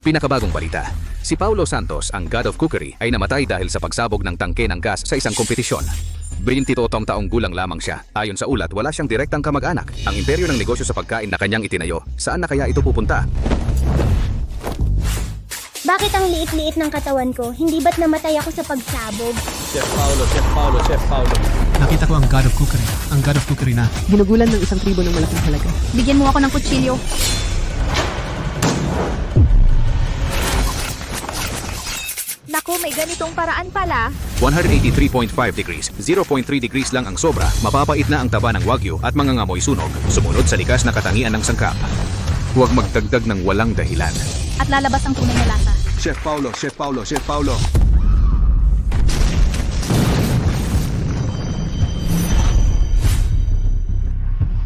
Pinakabagong balita, si Paulo Santos, ang God of Cookery, ay namatay dahil sa pagsabog ng tangke ng gas sa isang kompetisyon. 28 taong gulang lamang siya. Ayon sa ulat, wala siyang direktang kamag-anak. Ang imperyo ng negosyo sa pagkain na kanyang itinayo, saan na kaya ito pupunta? Bakit ang liit-liit ng katawan ko? Hindi ba't namatay ako sa pagsabog? Chef Paulo, Chef Paulo, Chef Paulo. Nakita ko ang God of Cookery. Ang God of Cookery na. Ginugulan ng isang tribo ng malaking halaga. Bigyan mo ako ng kutsilyo. Naku, may ganitong paraan pala. 183.5 degrees, 0.3 degrees lang ang sobra, mapapait na ang taba ng wagyu at mangangamoy sunog, sumunod sa likas na katangian ng sangkap. Huwag magdagdag ng walang dahilan. At lalabas ang tunay na lasa. Chef Paulo, Chef Paulo, Chef Paulo.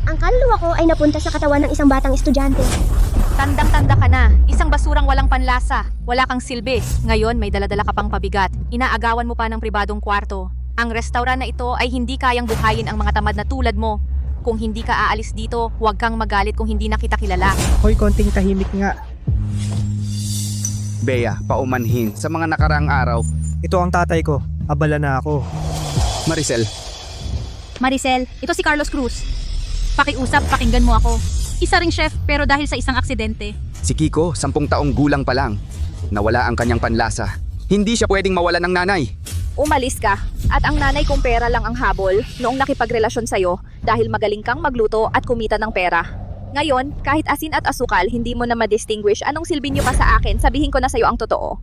Ang kaluluwa ko ay napunta sa katawan ng isang batang estudyante. Tandang-tanda ka na. Isang basurang walang panlasa. Wala kang silbi. Ngayon, may daladala ka pang pabigat. Inaagawan mo pa ng pribadong kwarto. Ang restaurant na ito ay hindi kayang buhayin ang mga tamad na tulad mo. Kung hindi ka aalis dito, huwag kang magalit kung hindi na kita kilala. Hoy, konting tahimik nga. Bea, paumanhin. Sa mga nakaraang araw, Ito ang tatay ko. Abala na ako. Maricel, Maricel, ito si Carlos Cruz. Pakiusap, pakinggan mo ako. Isa ring chef pero dahil sa isang aksidente. si Kiko, 10 taong gulang pa lang. Nawala ang kanyang panlasa. Hindi siya pwedeng mawala ng nanay. Umalis ka at ang nanay kong pera lang ang habol noong nakipagrelasyon sa'yo dahil magaling kang magluto at kumita ng pera. Ngayon, kahit asin at asukal, hindi mo na ma-distinguish anong silbi niyo pa sa akin, sabihin ko na sa'yo ang totoo.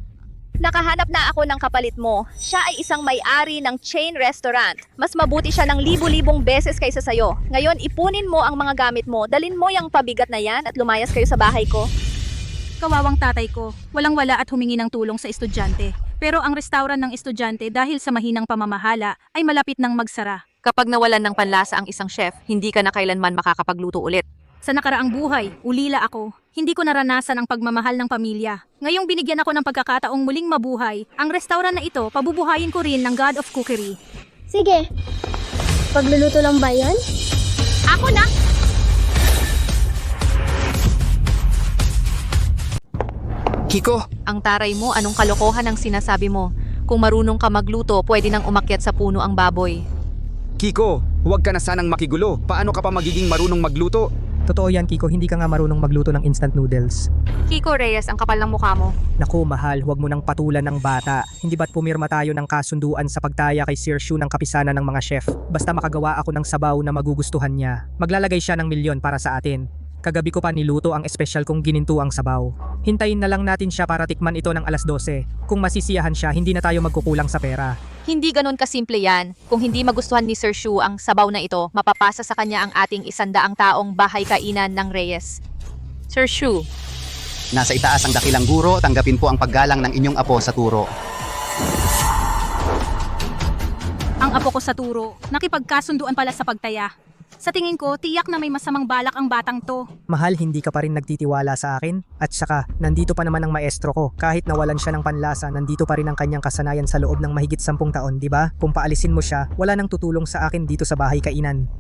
Nakahanap na ako ng kapalit mo. Siya ay isang may-ari ng chain restaurant. Mas mabuti siya ng libu-libong beses kaysa sa'yo. Ngayon, ipunin mo ang mga gamit mo, dalin mo yung pabigat na yan at lumayas kayo sa bahay ko. Kawawang tatay ko, walang-wala at humingi ng tulong sa estudyante. Pero ang restaurant ng estudyante dahil sa mahinang pamamahala ay malapit nang magsara. Kapag nawalan ng panlasa ang isang chef, hindi ka na kailanman makakapagluto ulit. Sa nakaraang buhay, ulila ako. Hindi ko naranasan ang pagmamahal ng pamilya. Ngayong binigyan ako ng pagkakataong muling mabuhay, ang restaurant na ito pabubuhayin ko rin ng God of Cookery. Sige, pagluluto lang ba yan? Ako na! Kiko, Ang taray mo, anong kalokohan ang sinasabi mo? Kung marunong ka magluto, pwede nang umakyat sa puno ang baboy. Kiko, huwag ka na sanang makigulo. Paano ka pa magiging marunong magluto? Totoo yan, Kiko. Hindi ka nga marunong magluto ng instant noodles. Kiko Reyes, ang kapal ng mukha mo. Naku, mahal. Huwag mo nang patulan ng bata. Hindi ba't pumirma tayo ng kasunduan sa pagtaya kay Sir Shu ng kapisanan ng mga chef? Basta makagawa ako ng sabaw na magugustuhan niya. Maglalagay siya ng milyon para sa atin. Kagabi ko pa niluto ang espesyal kong ginintuang sabaw. Hintayin na lang natin siya para tikman ito ng alas 12. Kung masisiyahan siya, hindi na tayo magkukulang sa pera. Hindi ganun kasimple yan. Kung hindi magustuhan ni Sir Shu ang sabaw na ito, mapapasa sa kanya ang ating 100 taong bahay kainan ng Reyes. Sir Shu, Nasa itaas ang dakilang guro, tanggapin po ang paggalang ng inyong apo sa turo. Ang apo ko sa turo, nakipagkasunduan pala sa pagtaya. Sa tingin ko, tiyak na may masamang balak ang batang to. Mahal, hindi ka pa rin nagtitiwala sa akin? At saka, nandito pa naman ang maestro ko. Kahit nawalan siya ng panlasa, nandito pa rin ang kanyang kasanayan sa loob ng mahigit 10 taon, di ba? Kung paalisin mo siya, wala nang tutulong sa akin dito sa bahay kainan.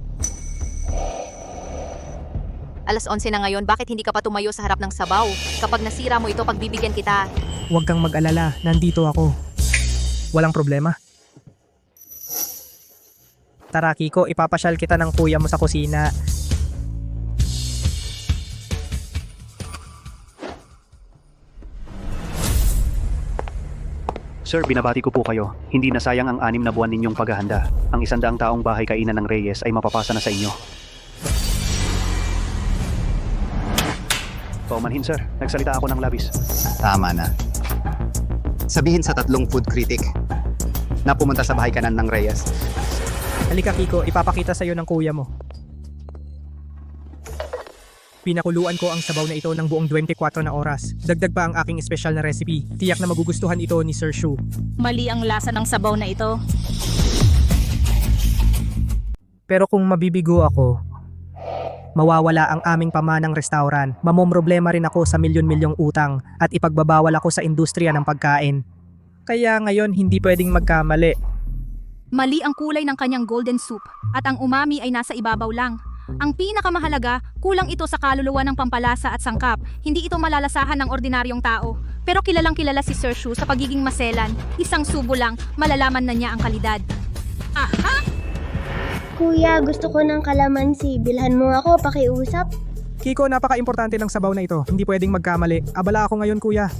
alas 11 na ngayon, bakit hindi ka pa tumayo sa harap ng sabaw? Kapag nasira mo ito, pagbibigyan kita. Huwag kang mag-alala, nandito ako. Walang problema. Tara, Kiko, ipapasyal kita ng kuya mo sa kusina. Sir, binabati ko po kayo. Hindi na sayang ang 6 na buwan ninyong paghahanda. Ang 100 taong bahay kainan ng Reyes ay mapapasa na sa inyo. Paumanhin, sir. Nagsalita ako ng labis. Tama na. Sabihin sa 3 food critic na pumunta sa bahay kanan ng Reyes. Halika, Kiko, ipapakita sa'yo ng kuya mo. Pinakuluan ko ang sabaw na ito ng buong 24 na oras. Dagdag pa ang aking espesyal na recipe. Tiyak na magugustuhan ito ni Sir Shu. Mali ang lasa ng sabaw na ito. Pero kung mabibigo ako, mawawala ang aming pamanang restaurant. Mamomroblema rin ako sa milyon-milyong utang at ipagbabawal ako sa industriya ng pagkain. Kaya ngayon hindi pwedeng magkamali. Mali ang kulay ng kanyang golden soup at ang umami ay nasa ibabaw lang. Ang pinakamahalaga, kulang ito sa kaluluwa ng pampalasa at sangkap. Hindi ito malalasahan ng ordinaryong tao. Pero kilalang kilala si Sir Shu sa pagiging maselan. Isang subo lang, malalaman na niya ang kalidad. Aha! Kuya, gusto ko ng kalamansi. Bilhan mo ako, pakiusap. Kiko, napaka-importante ng sabaw na ito. Hindi pwedeng magkamali. Abala ako ngayon, kuya.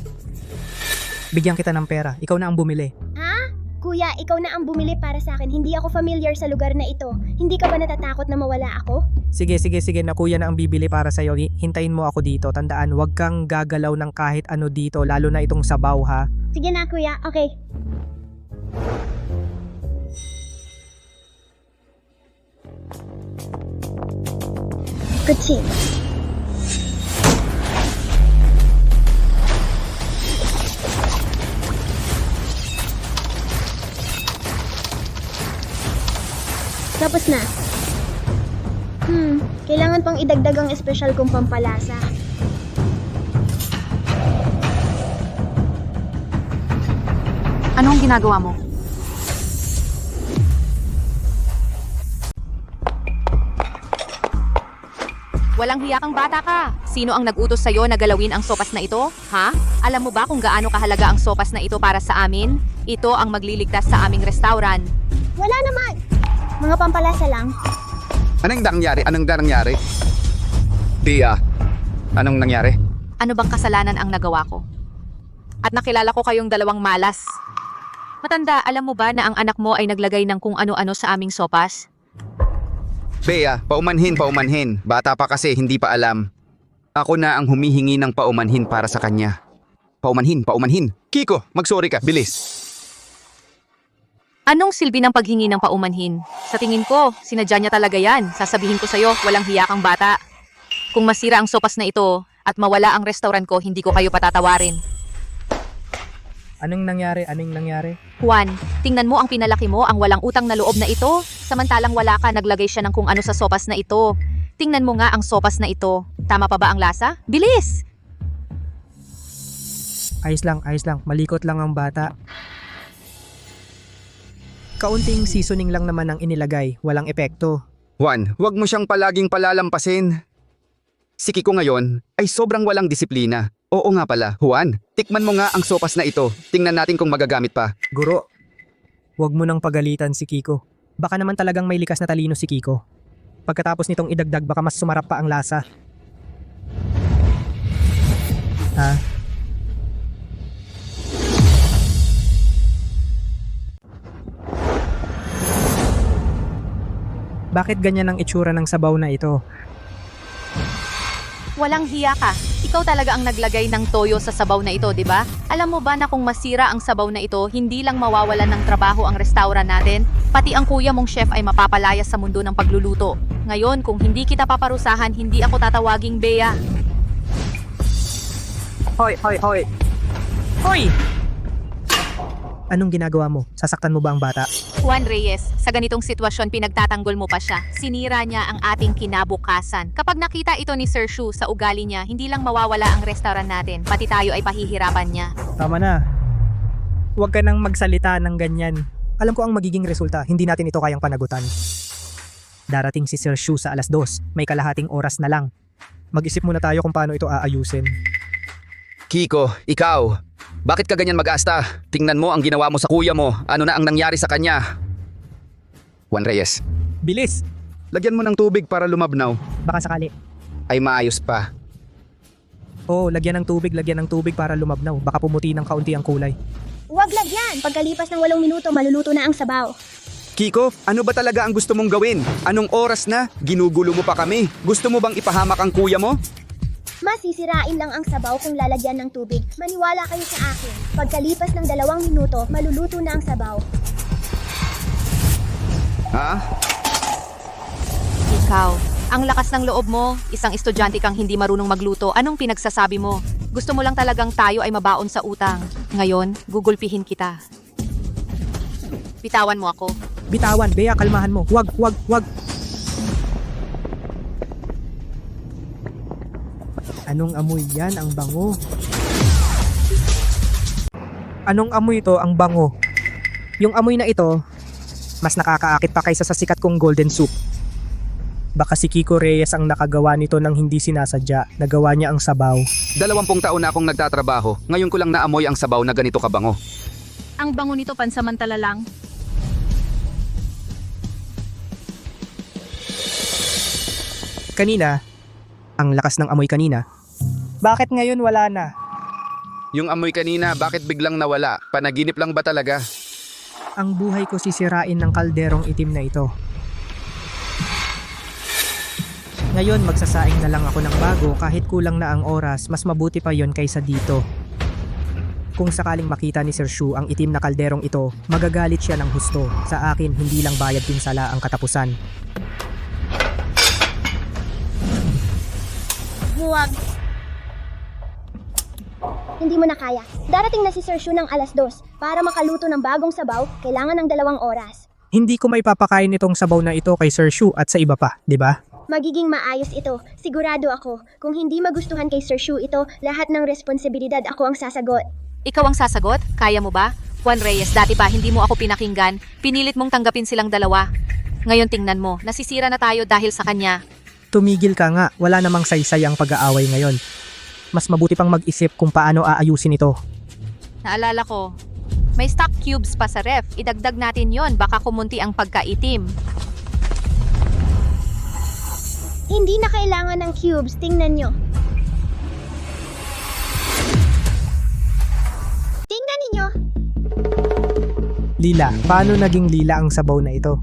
Bigyan kita ng pera. Ikaw na ang bumili. Ha? Kuya, ikaw na ang bumili para sa akin. Hindi ako familiar sa lugar na ito. Hindi ka ba natatakot na mawala ako? Sige na kuya na ang bibili para sa'yo. Hintayin mo ako dito. Tandaan, huwag kang gagalaw ng kahit ano dito. Lalo na itong sabaw, ha? Sige na, kuya. Okay. Kutsi. Tapos na. Kailangan pang idagdag ang espesyal kong pampalasa. Anong ginagawa mo? Walang hiya kang bata ka. Sino ang nag-utos sa'yo na galawin ang sopas na ito? Ha? Alam mo ba kung gaano kahalaga ang sopas na ito para sa amin? Ito ang magliligtas sa aming restaurant. Wala naman. Mga pampalasa lang. Anong nangyari? Anong nangyari? Tia, anong nangyari? Ano bang kasalanan ang nagawa ko? At nakilala ko kayong dalawang malas. Matanda, alam mo ba na ang anak mo ay naglagay ng kung ano-ano sa aming sopas? Bea, paumanhin. Bata pa kasi, hindi pa alam. Ako na ang humihingi ng paumanhin para sa kanya. Paumanhin. Kiko, mag-sorry ka, bilis. Anong silbi ng paghingi ng paumanhin? Sa tingin ko, sinadya niya talaga yan. Sasabihin ko sa'yo, walang hiya kang bata. Kung masira ang sopas na ito at mawala ang restaurant ko, hindi ko kayo patatawarin. Anong nangyari? Juan, tingnan mo ang pinalaki mo, ang walang utang na loob na ito. Samantalang wala ka, naglagay siya ng kung ano sa sopas na ito. Tingnan mo nga ang sopas na ito. Tama pa ba ang lasa? Bilis! Ayos lang. Malikot lang ang bata. Kaunting seasoning lang naman ang inilagay. Walang epekto. Juan, wag mo siyang palaging palalampasin. Si Kiko ngayon ay sobrang walang disiplina. Oo nga pala, Juan, tikman mo nga ang sopas na ito. Tingnan natin kung magagamit pa. Guro, huwag mo nang pagalitan si Kiko. Baka naman talagang may likas na talino si Kiko. Pagkatapos nitong idagdag, baka mas sumarap pa ang lasa. Ha? Bakit ganyan ang itsura ng sabaw na ito? Walang hiya ka. Ikaw talaga ang naglagay ng toyo sa sabaw na ito, di ba? Alam mo ba na kung masira ang sabaw na ito, hindi lang mawawalan ng trabaho ang restaurant natin, pati ang kuya mong chef ay mapapalayas sa mundo ng pagluluto. Ngayon, kung hindi kita paparusahan, hindi ako tatawaging Bea. Hoy! Anong ginagawa mo? Sasaktan mo ba ang bata? Juan Reyes, sa ganitong sitwasyon pinagtatanggol mo pa siya. Sinira niya ang ating kinabukasan. Kapag nakita ito ni Sir Shu sa ugali niya, hindi lang mawawala ang restaurant natin, pati tayo ay pahihirapan niya. Tama na. Huwag ka nang magsalita ng ganyan. Alam ko ang magiging resulta, hindi natin ito kayang panagutan. Darating si Sir Shu sa 2:00. May kalahating oras na lang. Mag-isip muna tayo kung paano ito aayusin. Kiko, ikaw, bakit ka ganyan mag-asta? Tingnan mo ang ginawa mo sa kuya mo. Ano na ang nangyari sa kanya? Juan Reyes, Bilis! lagyan mo ng tubig para lumabnaw. Baka sakali. Ay maayos pa. Oo, lagyan ng tubig para lumabnaw. Baka pumuti ng kaunti ang kulay. Huwag lagyan. Pagkalipas ng 8 minuto, maluluto na ang sabaw. Kiko, ano ba talaga ang gusto mong gawin? Anong oras na? Ginugulo mo pa kami. Gusto mo bang ipahamak ang kuya mo? Masisirain lang ang sabaw kung lalagyan ng tubig. Maniwala kayo sa akin. Pagkalipas ng 2 minuto, maluluto na ang sabaw. Ha? Ikaw, ang lakas ng loob mo, isang estudyante kang hindi marunong magluto, anong pinagsasabi mo? Gusto mo lang talagang tayo ay mabaon sa utang. Ngayon, gugulpihin kita. Bitawan mo ako. Bitawan, Bea, kalmahan mo. Wag. Anong amoy yan? Ang bango. Anong amoy ito? Ang bango. Yung amoy na ito, mas nakakaakit pa kaysa sa sikat kong golden soup. Baka si Kiko Reyes ang nakagawa nito ng hindi sinasadya. Nagawa niya ang sabaw. 20 taon na akong nagtatrabaho. Ngayon ko lang naamoy ang sabaw na ganito kabango. Ang bango nito pansamantala lang. Kanina, ang lakas ng amoy kanina. Bakit ngayon wala na? Yung amoy kanina, bakit biglang nawala? Panaginip lang ba talaga? Ang buhay ko sisirain ng kalderong itim na ito. Ngayon magsasaing na lang ako ng bago kahit kulang na ang oras, mas mabuti pa yon kaysa dito. Kung sakaling makita ni Sir Shu ang itim na kalderong ito, magagalit siya ng husto. Sa akin, hindi lang bayad pinsala ang katapusan. Huwag. Hindi mo na kaya. Darating na si Sir Shu ng 2:00. Para makaluto ng bagong sabaw, kailangan ng 2 oras. Hindi ko may papakain itong sabaw na ito kay Sir Shu at sa iba pa, di ba? Magiging maayos ito. Sigurado ako. Kung hindi magustuhan kay Sir Shu ito, lahat ng responsibilidad ako ang sasagot. Ikaw ang sasagot? Kaya mo ba? Juan Reyes, dati pa hindi mo ako pinakinggan. Pinilit mong tanggapin silang dalawa. Ngayon tingnan mo, nasisira na tayo dahil sa kanya. Tumigil ka nga, wala namang saysay ang pag-aaway ngayon. Mas mabuti pang mag-isip kung paano aayusin ito. Naalala ko, may stock cubes pa sa ref. Idagdag natin yon, baka kumunti ang pagkaitim. Hindi na kailangan ng cubes. Tingnan nyo. Tingnan ninyo. Lila, paano naging lila ang sabaw na ito?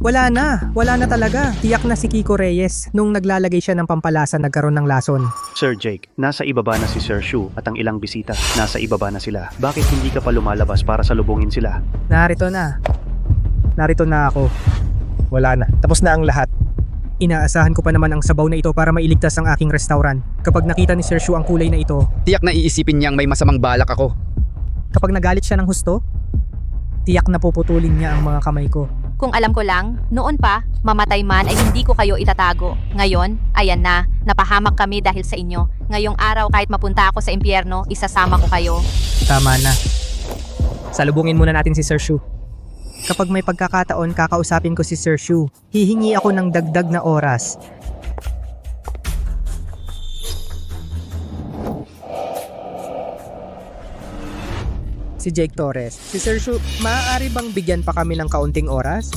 Wala na talaga. Tiyak na si Kiko Reyes. Nung naglalagay siya ng pampalasa, nagkaroon ng lason. Sir Jake, nasa ibaba na si Sir Shu at ang ilang bisita. Nasa ibaba na sila. Bakit hindi ka pa lumalabas para salubungin sila? Narito na ako. Wala na. Tapos na ang lahat. Inaasahan ko pa naman ang sabaw na ito para mailigtas ang aking restaurant. Kapag nakita ni Sir Shu ang kulay na ito, Tiyak na iisipin niyang may masamang balak ako. kapag nagalit siya ng husto, tiyak na puputulin niya ang mga kamay ko. Kung alam ko lang, noon pa, mamatay man ay hindi ko kayo itatago. Ngayon, ayan na, napahamak kami dahil sa inyo. Ngayong araw kahit mapunta ako sa impyerno, isasama ko kayo. Tama na. Salubungin muna natin si Sir Shu. Kapag may pagkakataon, kakausapin ko si Sir Shu. Hihingi ako ng dagdag na oras. Si Jake Torres. Si Sir Shu, maaari bang bigyan pa kami ng kaunting oras?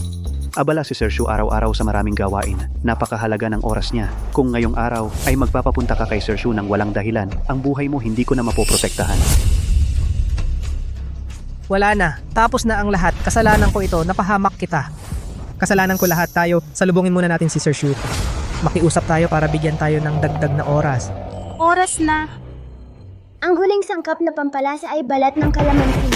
Abala si Sir Shu araw-araw sa maraming gawain. Napakahalaga ng oras niya. Kung ngayong araw ay magpapapunta ka kay Sir Shu ng walang dahilan, ang buhay mo hindi ko na mapoprotektahan. Wala na. Tapos na ang lahat. Kasalanan ko ito. Napahamak kita. Kasalanan ko lahat tayo. Salubungin muna natin si Sir Shu. Makiusap tayo para bigyan tayo ng dagdag na oras. Oras na. Ang huling sangkap na pampalasa ay balat ng kalamansi.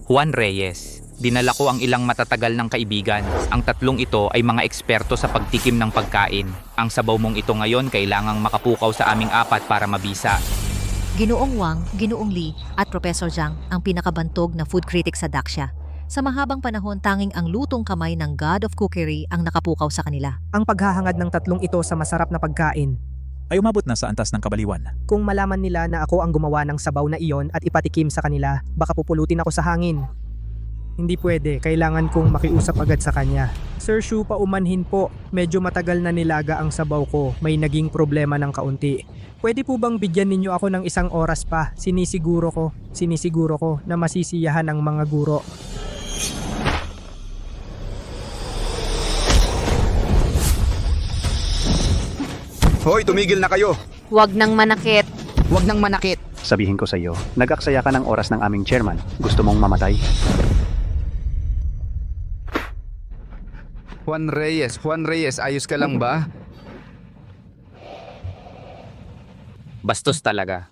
Juan Reyes, dinala ko ang ilang matatagal ng kaibigan. Ang tatlong ito ay mga eksperto sa pagtikim ng pagkain. Ang sabaw mong ito ngayon kailangang makapukaw sa aming 4 para mabisa. Ginoong Wang, Ginoong Lee at Professor Zhang ang pinakabantog na food critic sa Daxia. Sa mahabang panahon, tanging ang lutong kamay ng God of Cookery ang nakapukaw sa kanila. Ang paghahangad ng tatlong ito sa masarap na pagkain ay umabot na sa antas ng kabaliwan. Kung malaman nila na ako ang gumawa ng sabaw na iyon at ipatikim sa kanila, baka pupulutin ako sa hangin. Hindi pwede, kailangan kong makiusap agad sa kanya. Sir Shu, paumanhin po. Medyo matagal na nilaga ang sabaw ko. May naging problema ng kaunti. Pwede po bang bigyan ninyo ako ng 1 oras pa? Sinisiguro ko na masisiyahan ang mga guro. Hoy, tumigil na kayo! Huwag nang manakit. Huwag nang manakit! Sabihin ko sa iyo, nag-aksaya ka ng oras ng aming chairman. Gusto mong mamatay? Juan Reyes, ayos ka lang ba? Bastos talaga.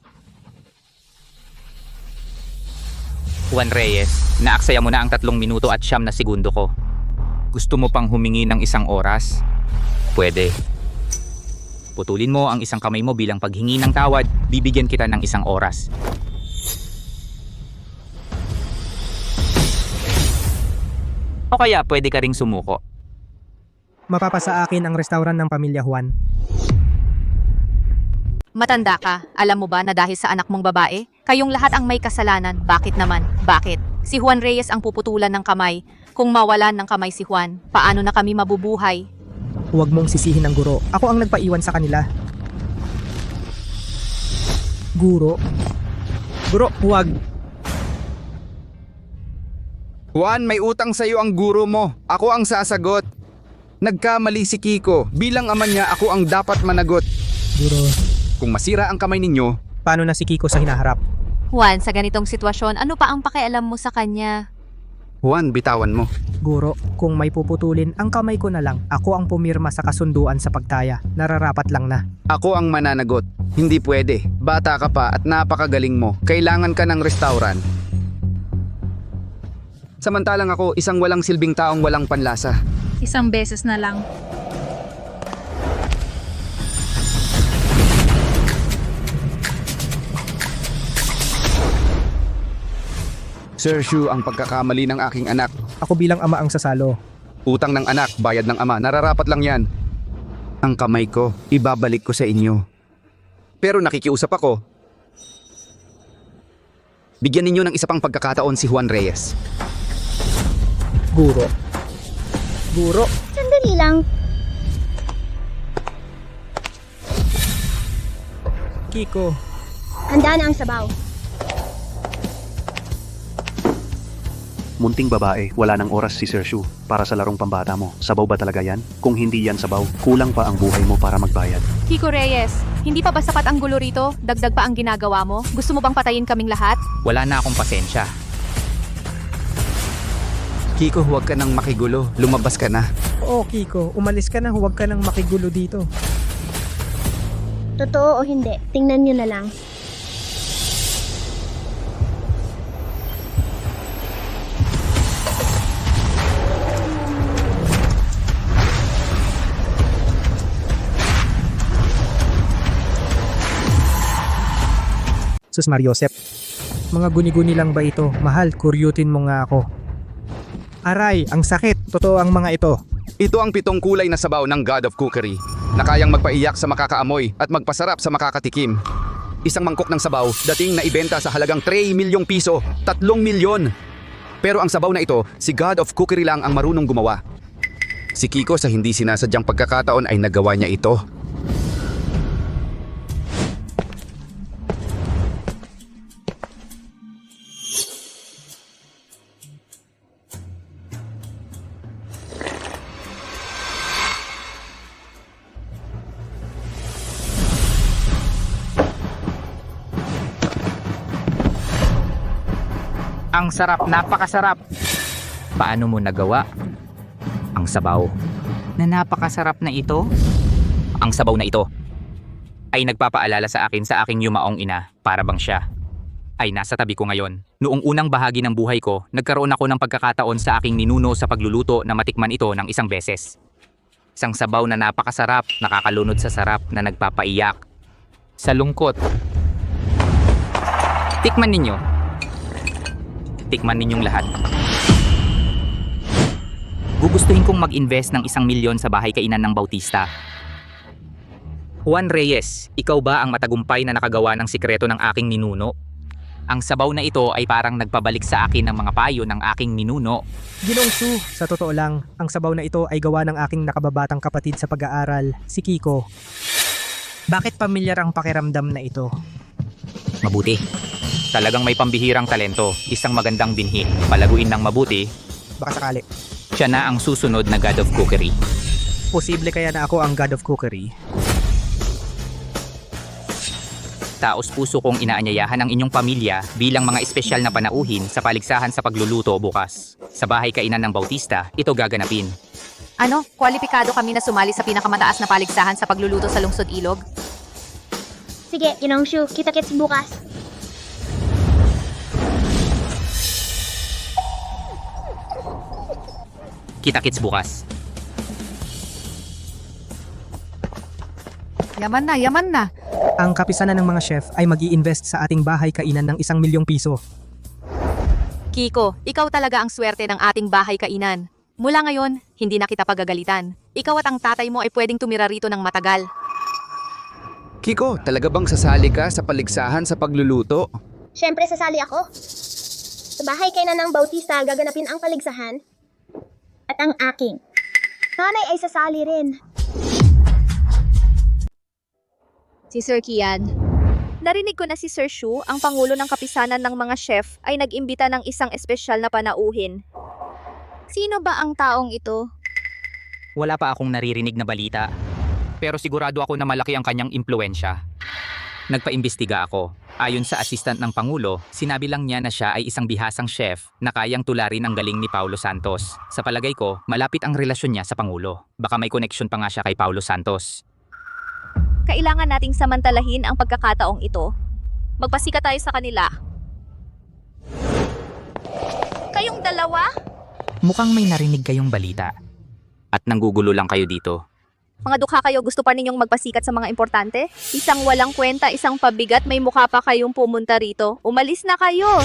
Juan Reyes, naaksaya mo na ang 3 minuto at 9 na segundo ko. Gusto mo pang humingi ng 1 oras? Pwede. Putulin mo ang 1 kamay mo bilang paghingi ng tawad, bibigyan kita ng 1 oras. O kaya pwede ka ring sumuko. Mapapasa akin ang restaurant ng Pamilya Juan. Matanda ka. Alam mo ba na dahil sa anak mong babae, kayong lahat ang may kasalanan. Bakit naman? Bakit? Si Juan Reyes ang puputulan ng kamay. Kung mawalan ng kamay si Juan, paano na kami mabubuhay? Huwag mong sisihin ang guro. Ako ang nagpaiwan sa kanila. Guro? Guro, huwag. Juan, may utang sa'yo ang guro mo. Ako ang sasagot. Nagkamali si Kiko. Bilang ama niya, ako ang dapat managot. Guro. Kung masira ang kamay ninyo, Paano na si Kiko sa hinaharap? Juan, sa ganitong sitwasyon, ano pa ang pakialam mo sa kanya? Juan, bitawan mo. Guro, kung may puputulin, ang kamay ko na lang. Ako ang pumirma sa kasunduan sa pagtaya. Nararapat lang na. Ako ang mananagot. Hindi pwede. Bata ka pa at napakagaling mo. Kailangan ka ng restaurant. Samantalang ako, isang walang silbing taong walang panlasa. Isang beses na lang. Sir Shu, ang pagkakamali ng aking anak. Ako bilang ama ang sasalo. Utang ng anak, bayad ng ama. Nararapat lang yan. Ang kamay ko, ibabalik ko sa inyo. Pero nakikiusap ako. Bigyan ninyo ng isa pang pagkakataon si Juan Reyes. Guro. Guro. Sandali lang. Kiko. Handa na ang sabaw. Munting babae, wala ng oras si Sir Shu para sa larong pambata mo. Sabaw ba talaga yan? Kung hindi yan sabaw, kulang pa ang buhay mo para magbayad. Kiko Reyes, hindi pa ba sapat ang gulo rito? Dagdag pa ang ginagawa mo? Gusto mo bang patayin kaming lahat? Wala na akong pasensya. Kiko, huwag ka nang makigulo. Lumabas ka na. Oo, Kiko. Umalis ka na. Huwag ka nang makigulo dito. Totoo o hindi, tingnan nyo na lang. Sus Mariosep. Mga guni-guni lang ba ito? Mahal, kuryutin mo nga ako. Aray, ang sakit. Totoo ang mga ito. Ito ang 7 kulay na sabaw ng God of Cookery na kayang magpaiyak sa makakaamoy at magpasarap sa makakatikim. Isang mangkok ng sabaw dating na ibenta sa halagang 3 milyong piso, 3 milyon. Pero ang sabaw na ito, si God of Cookery lang ang marunong gumawa. Si Kiko sa hindi sinasadyang pagkakataon ay nagawa niya ito. Ang sarap, napakasarap. Paano mo nagawa? Ang sabaw na napakasarap na ito? Ang sabaw na ito ay nagpapaalala sa akin sa aking yumaong ina, para bang siya ay nasa tabi ko ngayon. Noong unang bahagi ng buhay ko, nagkaroon ako ng pagkakataon sa aking ninuno sa pagluluto na matikman ito ng isang beses. Isang sabaw na napakasarap, nakakalunod sa sarap na nagpapaiyak. Sa lungkot. Tikman ninyo. Tikman ninyong lahat. Gugustuhin kong mag-invest ng 1 milyon sa bahay kainan ng Bautista. Juan Reyes, ikaw ba ang matagumpay na nakagawa ng sikreto ng aking ninuno? Ang sabaw na ito ay parang nagpabalik sa akin ng mga payo ng aking ninuno. Ginoong Su, sa totoo lang, ang sabaw na ito ay gawa ng aking nakababatang kapatid sa pag-aaral, si Kiko. Bakit pamilyar ang pakiramdam na ito? Mabuti. Talagang may pambihirang talento, isang magandang binhi. Palaguin ng mabuti, Baka sakali. siya na ang susunod na God of Cookery. Posible kaya na ako ang God of Cookery? Taos puso kong inaanyayahan ang inyong pamilya bilang mga espesyal na panauhin sa paligsahan sa pagluluto bukas. Sa bahay kainan ng Bautista, ito gaganapin. Ano? Kwalipikado kami na sumali sa pinakamataas na paligsahan sa pagluluto sa Lungsod Ilog? Sige, Ginoong kita-kits bukas. Kita-kits bukas. Yaman na, yaman na. Ang kapisanan ng mga chef ay mag-i-invest sa ating bahay kainan ng 1 milyong piso. Kiko, ikaw talaga ang swerte ng ating bahay kainan. Mula ngayon, hindi na kita pagagalitan. Ikaw at ang tatay mo ay pwedeng tumira rito ng matagal. Kiko, talaga bang sasali ka sa paligsahan sa pagluluto? Siyempre sasali ako. Sa bahay kay Nanang Bautista gaganapin ang paligsahan. At ang aking nanay ay sasali rin. Si Sir Kian. Narinig ko na si Sir Shu, ang pangulo ng kapisanan ng mga chef, ay nag-imbita ng isang espesyal na panauhin. Sino ba ang taong ito? Wala pa akong naririnig na balita. Pero sigurado ako na malaki ang kanyang impluensya. Nagpaimbestiga ako. Ayon sa assistant ng Pangulo, sinabi lang niya na siya ay isang bihasang chef na kayang tularin ang galing ni Paulo Santos. Sa palagay ko, malapit ang relasyon niya sa Pangulo. Baka may connection pa nga siya kay Paulo Santos. Kailangan nating samantalahin ang pagkakataong ito. Magpasika tayo sa kanila. Kayong dalawa? Mukhang may narinig kayong balita. At nanggugulo lang kayo dito. Mga dukha kayo, gusto pa ninyong magpasikat sa mga importante? Isang walang kwenta, isang pabigat, may mukha pa kayong pumunta rito. Umalis na kayo!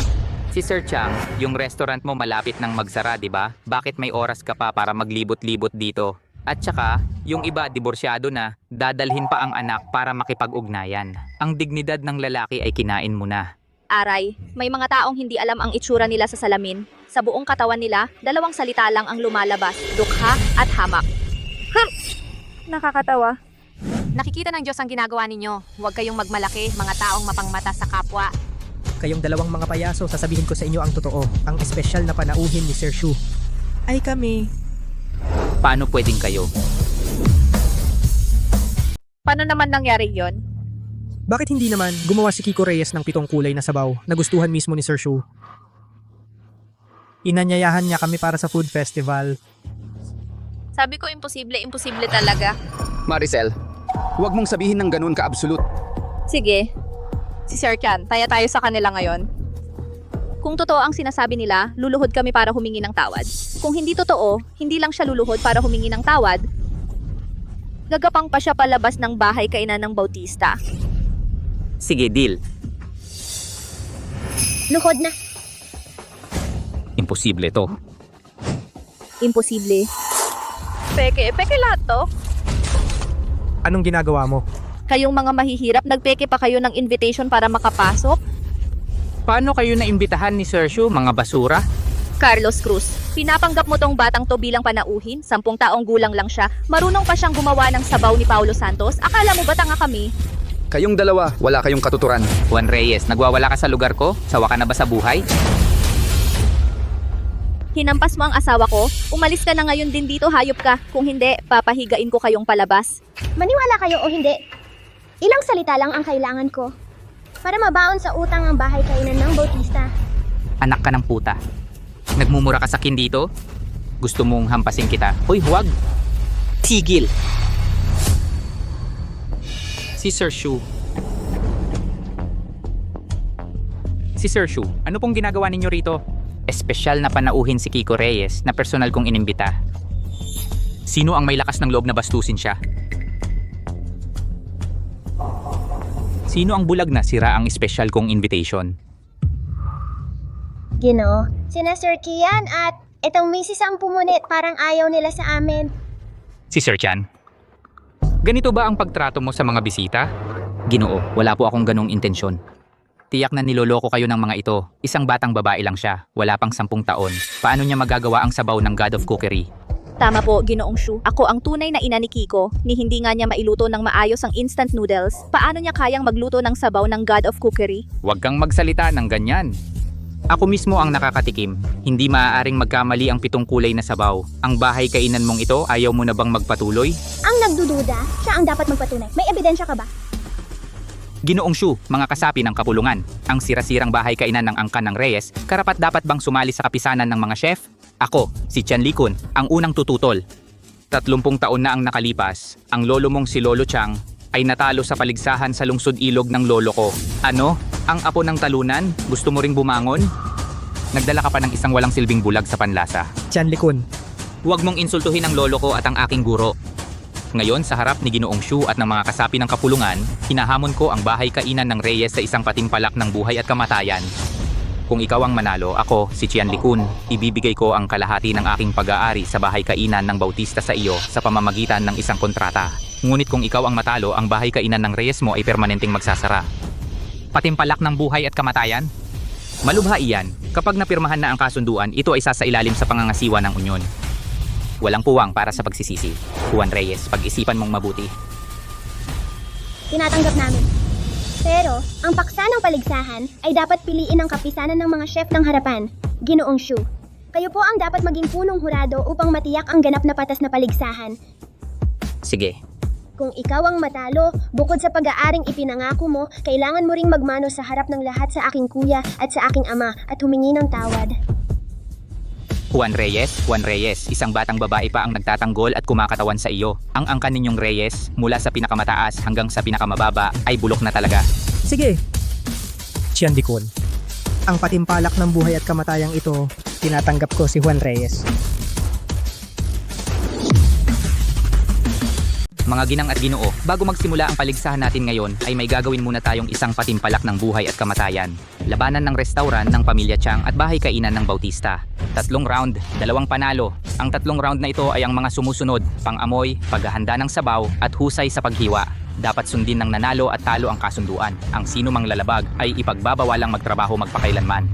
Si Sir Chang, yung restaurant mo malapit nang magsara, di ba? Bakit may oras ka pa para maglibot-libot dito? At saka, yung iba diborsyado na, dadalhin pa ang anak para makipag-ugnayan. Ang dignidad ng lalaki ay kinain mo na. Aray, may mga taong hindi alam ang itsura nila sa salamin. Sa buong katawan nila, dalawang salita lang ang lumalabas, dukha at hamak. Nakakatawa. Nakikita ng Diyos ang ginagawa ninyo. Huwag kayong magmalaki, mga taong mapangmata sa kapwa. Kayong dalawang mga payaso, sasabihin ko sa inyo ang totoo. Ang espesyal na panauhin ni Sir Shu ay kami. Paano pwedeng kayo? Paano naman nangyari yon? Bakit hindi naman gumawa si Kiko Reyes ng 7 kulay na sabaw na gustuhan mismo ni Sir Shu? Inanyayahan niya kami para sa food festival. Sabi ko imposible talaga. Maricel, huwag mong sabihin ng ganun ka-absolute. Sige. Si Sir Kian, taya tayo sa kanila ngayon. Kung totoo ang sinasabi nila, luluhod kami para humingi ng tawad. Kung hindi totoo, hindi lang siya luluhod para humingi ng tawad. Gagapang pa siya palabas ng bahay kay Nanang Bautista. Sige, deal. Luhod na. Imposible to. Imposible. Peke lahat to. Anong ginagawa mo? Kayong mga mahihirap, nagpeke pa kayo ng invitation para makapasok? Paano kayo naimbitahan ni Sir Shu, mga basura? Carlos Cruz, pinapanggap mo tong batang to bilang panauhin? 10 taong gulang lang siya. Marunong pa siyang gumawa ng sabaw ni Paulo Santos. Akala mo ba tanga kami? Kayong dalawa, wala kayong katuturan. Juan Reyes, nagwawala ka sa lugar ko? Sawa ka na ba sa buhay? Hinampas mo ang asawa ko? Umalis ka na ngayon din dito, hayop ka. Kung hindi, papahigain ko kayong palabas. Maniwala kayo o hindi, ilang salita lang ang kailangan ko para mabaon sa utang ang bahay kay Nanang Bautista. Anak ka ng puta. Nagmumura ka sa akin dito? Gusto mong hampasin kita? Hoy, huwag! Tigil! Si Sir Shu. Ano pong ginagawa ninyo rito? Espesyal na panauhin si Kiko Reyes na personal kong inimbita. Sino ang may lakas ng loob na bastusin siya? Sino ang bulag na sira ang espesyal kong invitation? Ginoo, sina Sir Kian at itong misis ang pumunit, parang ayaw nila sa amin. Si Sir Chan. Ganito ba ang pagtrato mo sa mga bisita? Ginoo, wala po akong ganong intensyon. Tiyak na niloloko kayo ng mga ito. Isang batang babae lang siya. Wala pang 10 taon. Paano niya magagawa ang sabaw ng God of Cookery? Tama po, Ginoong Shu. Ako ang tunay na ina ni Kiko. Ni hindi nga niya mailuto ng maayos ang instant noodles. Paano niya kayang magluto ng sabaw ng God of Cookery? Huwag kang magsalita ng ganyan. Ako mismo ang nakakatikim. Hindi maaaring magkamali ang 7 kulay na sabaw. Ang bahay kainan mong ito, ayaw mo na bang magpatuloy? Ang nagdududa, siya ang dapat magpatunay. May ebidensya ka ba? Ginoong Shu, mga kasapi ng kapulungan. Ang sirasirang bahay kainan ng angkan ng Reyes, karapat dapat bang sumali sa kapisanan ng mga chef? Ako, si Chan Likun, ang unang tututol. 30 taon na ang nakalipas, ang lolo mong si Lolo Chang ay natalo sa paligsahan sa lungsod ilog ng lolo ko. Ano? Ang apo ng talunan? Gusto mo ring bumangon? Nagdala ka pa ng isang walang silbing bulag sa panlasa. Chan Likun. Huwag mong insultuhin ang lolo ko at ang aking guro. Ngayon, sa harap ni Ginoong Shu at ng mga kasapi ng kapulungan, hinahamon ko ang bahay kainan ng Reyes sa isang patimpalak ng buhay at kamatayan. Kung ikaw ang manalo, ako, si Chan Likun, ibibigay ko ang kalahati ng aking pag-aari sa bahay kainan ng Bautista sa iyo sa pamamagitan ng isang kontrata. Ngunit kung ikaw ang matalo, ang bahay kainan ng Reyes mo ay permanenteng magsasara. Patimpalak ng buhay at kamatayan? Malubha iyan, kapag napirmahan na ang kasunduan, ito ay sasailalim sa pangangasiwa ng unyon. Walang puwang para sa pagsisisi. Juan Reyes, pag-isipan mong mabuti. Tinatanggap namin. Pero, ang paksa ng paligsahan ay dapat piliin ang kapisanan ng mga chef ng harapan, Ginoong Shu. Kayo po ang dapat maging punong hurado upang matiyak ang ganap na patas na paligsahan. Sige. Kung ikaw ang matalo, bukod sa pag-aaring ipinangako mo, kailangan mo ring magmano sa harap ng lahat sa aking kuya at sa aking ama at humingi ng tawad. Juan Reyes, isang batang babae pa ang nagtatanggol at kumakatawan sa iyo. Ang angkan ninyong Reyes, mula sa pinakamataas hanggang sa pinakamababa, ay bulok na talaga. Sige. Tiandikon. Ang patimpalak ng buhay at kamatayang ito, tinatanggap ko si Juan Reyes. Mga ginang at ginoo, bago magsimula ang paligsahan natin ngayon, ay may gagawin muna tayong isang patimpalak ng buhay at kamatayan. Labanan ng restauran ng Pamilya Chang at bahay kainan ng Bautista. 3 round, 2 panalo. Ang 3 round na ito ay ang mga sumusunod, pang-amoy, paghahanda ng sabaw, at husay sa paghiwa. Dapat sundin ng nanalo at talo ang kasunduan. Ang sino mang lalabag ay ipagbabawalang magtrabaho magpakailanman.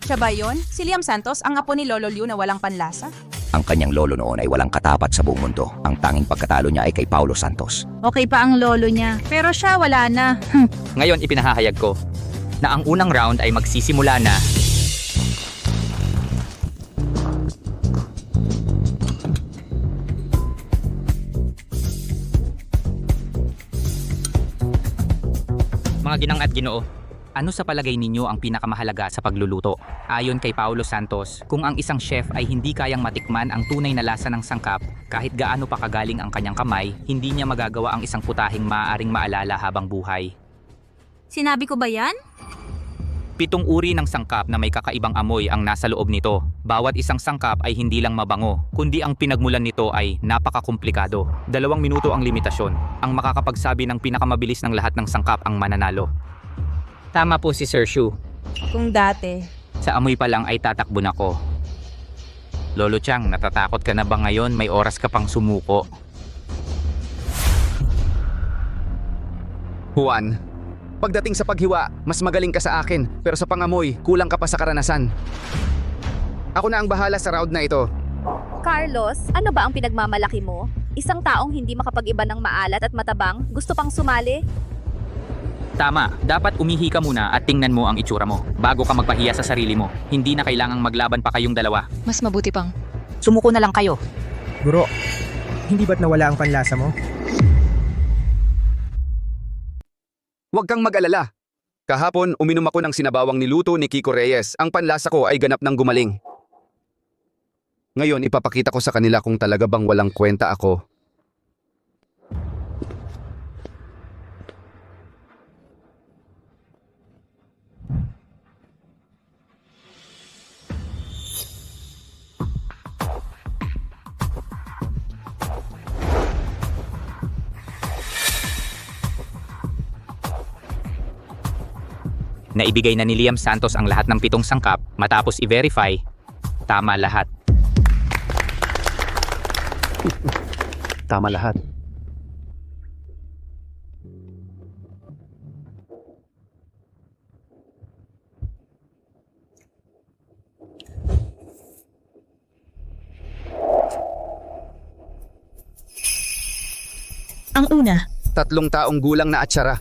Siya ba yun? Si Liam Santos, ang apo ni Lolo Liu na walang panlasa? Ang kanyang lolo noon ay walang katapat sa buong mundo. Ang tanging pagkatalo niya ay kay Paulo Santos. Okay pa ang lolo niya, pero siya wala na. Ngayon ipinahahayag ko na ang unang round ay magsisimula na mga ginang at ginoo. Ano sa palagay ninyo ang pinakamahalaga sa pagluluto? Ayon kay Paulo Santos, kung ang isang chef ay hindi kayang matikman ang tunay na lasa ng sangkap, kahit gaano pa kagaling ang kanyang kamay, hindi niya magagawa ang isang putahing maaaring maalala habang buhay. Sinabi ko ba yan? 7 uri ng sangkap na may kakaibang amoy ang nasa loob nito. Bawat isang sangkap ay hindi lang mabango, kundi ang pinagmulan nito ay napakakomplikado. 2 minuto ang limitasyon. Ang makakapagsabi ng pinakamabilis ng lahat ng sangkap ang mananalo. Tama po si Sir Shu. Kung dati. Sa amoy pa lang ay tatakbo na ko. Lolo Chang, natatakot ka na ba ngayon? May oras ka pang sumuko. Juan, pagdating sa paghiwa, mas magaling ka sa akin, pero sa pangamoy, kulang ka pa sa karanasan. Ako na ang bahala sa round na ito. Carlos, ano ba ang pinagmamalaki mo? Isang taong hindi makapag-iba ng maalat at matabang, gusto pang sumali? Tama, dapat umihi ka muna at tingnan mo ang itsura mo bago ka magpahiya sa sarili mo. Hindi na kailangang maglaban pa kayong dalawa. Mas mabuti pang sumuko na lang kayo. Guro, hindi ba't nawala ang panlasa mo? Huwag kang mag-alala. Kahapon, uminom ako ng sinabawang niluto ni Kiko Reyes. Ang panlasa ko ay ganap ng gumaling. Ngayon, ipapakita ko sa kanila kung talaga bang walang kwenta ako. Naibigay na ni Liam Santos ang lahat ng 7 sangkap matapos i-verify, tama lahat. Tama lahat. Ang una. 3 taong gulang na atsara.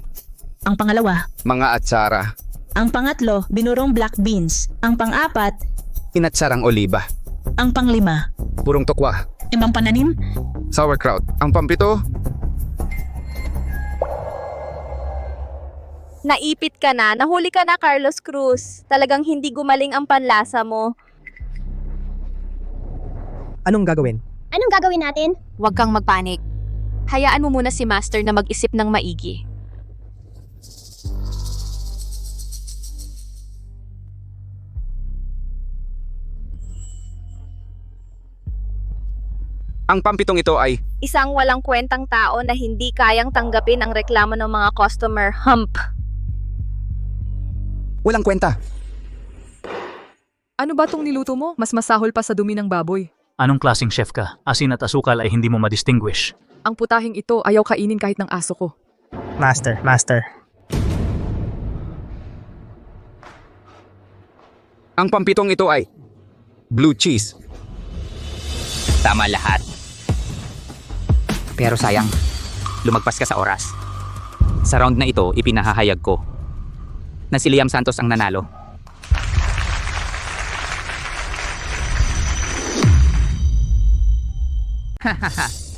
Ang pangalawa. Mga atsara. Ang pangatlo, binurong black beans. Ang pang-4, Inatsarang oliba. ang pang-5, Purong tokwa. imang pananim. Sauerkraut. Ang pang-7, Naipit ka na, nahuli ka na Carlos Cruz. Talagang hindi gumaling ang panlasa mo. Anong gagawin? Anong gagawin natin? Huwag kang magpanik. Hayaan mo muna si Master na mag-isip ng maigi. ang pang-7 ito ay Isang walang kwentang tao na hindi kayang tanggapin ang reklamo ng mga customer. Hump. walang kwenta. Ano ba tong niluto mo? Mas masahol pa sa dumi ng baboy. Anong klaseng chef ka? Asin at asukal ay hindi mo madistinguish. Ang putahing ito ayaw kainin kahit ng aso ko. Master. Ang pampitong ito ay blue cheese. Tama lahat. Pero sayang, lumagpas ka sa oras. Sa round na ito, ipinahahayag ko na si Liam Santos ang nanalo.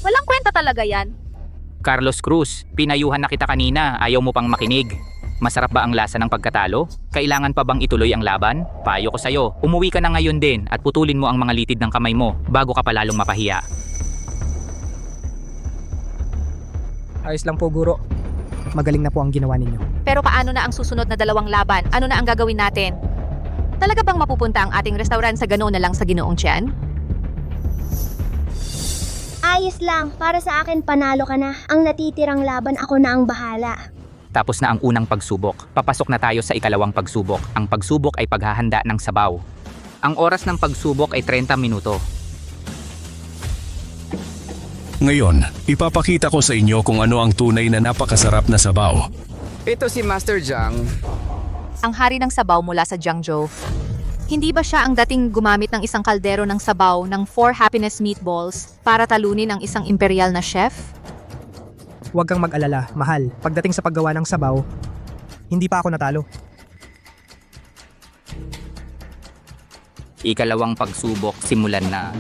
Walang kwenta talaga yan. Carlos Cruz, pinayuhan na kita kanina, ayaw mo pang makinig. Masarap ba ang lasa ng pagkatalo? Kailangan pa bang ituloy ang laban? Payo ko sa'yo, umuwi ka na ngayon din at putulin mo ang mga litid ng kamay mo bago ka pa lalong mapahiya. Ayos lang po, guro. Magaling na po ang ginawa ninyo. Pero paano na ang susunod na dalawang laban? Ano na ang gagawin natin? Talaga bang mapupunta ang ating restaurant sa ganoon na lang sa Ginoong Tiyan? Ayos lang, para sa akin panalo ka na. Ang natitirang laban ako na ang bahala. Tapos na ang unang pagsubok. Papasok na tayo sa ikalawang pagsubok. Ang pagsubok ay paghahanda ng sabaw. Ang oras ng pagsubok ay 30 minuto. Ngayon, ipapakita ko sa inyo kung ano ang tunay na napakasarap na sabaw. Ito si Master Jiang. Ang hari ng sabaw mula sa Jiangzhou. Hindi ba siya ang dating gumamit ng isang kaldero ng sabaw ng 4 happiness meatballs para talunin ang isang imperial na chef? Huwag kang mag-alala, mahal. Pagdating sa paggawa ng sabaw, hindi pa ako natalo. Ikalawang pagsubok, simulan na.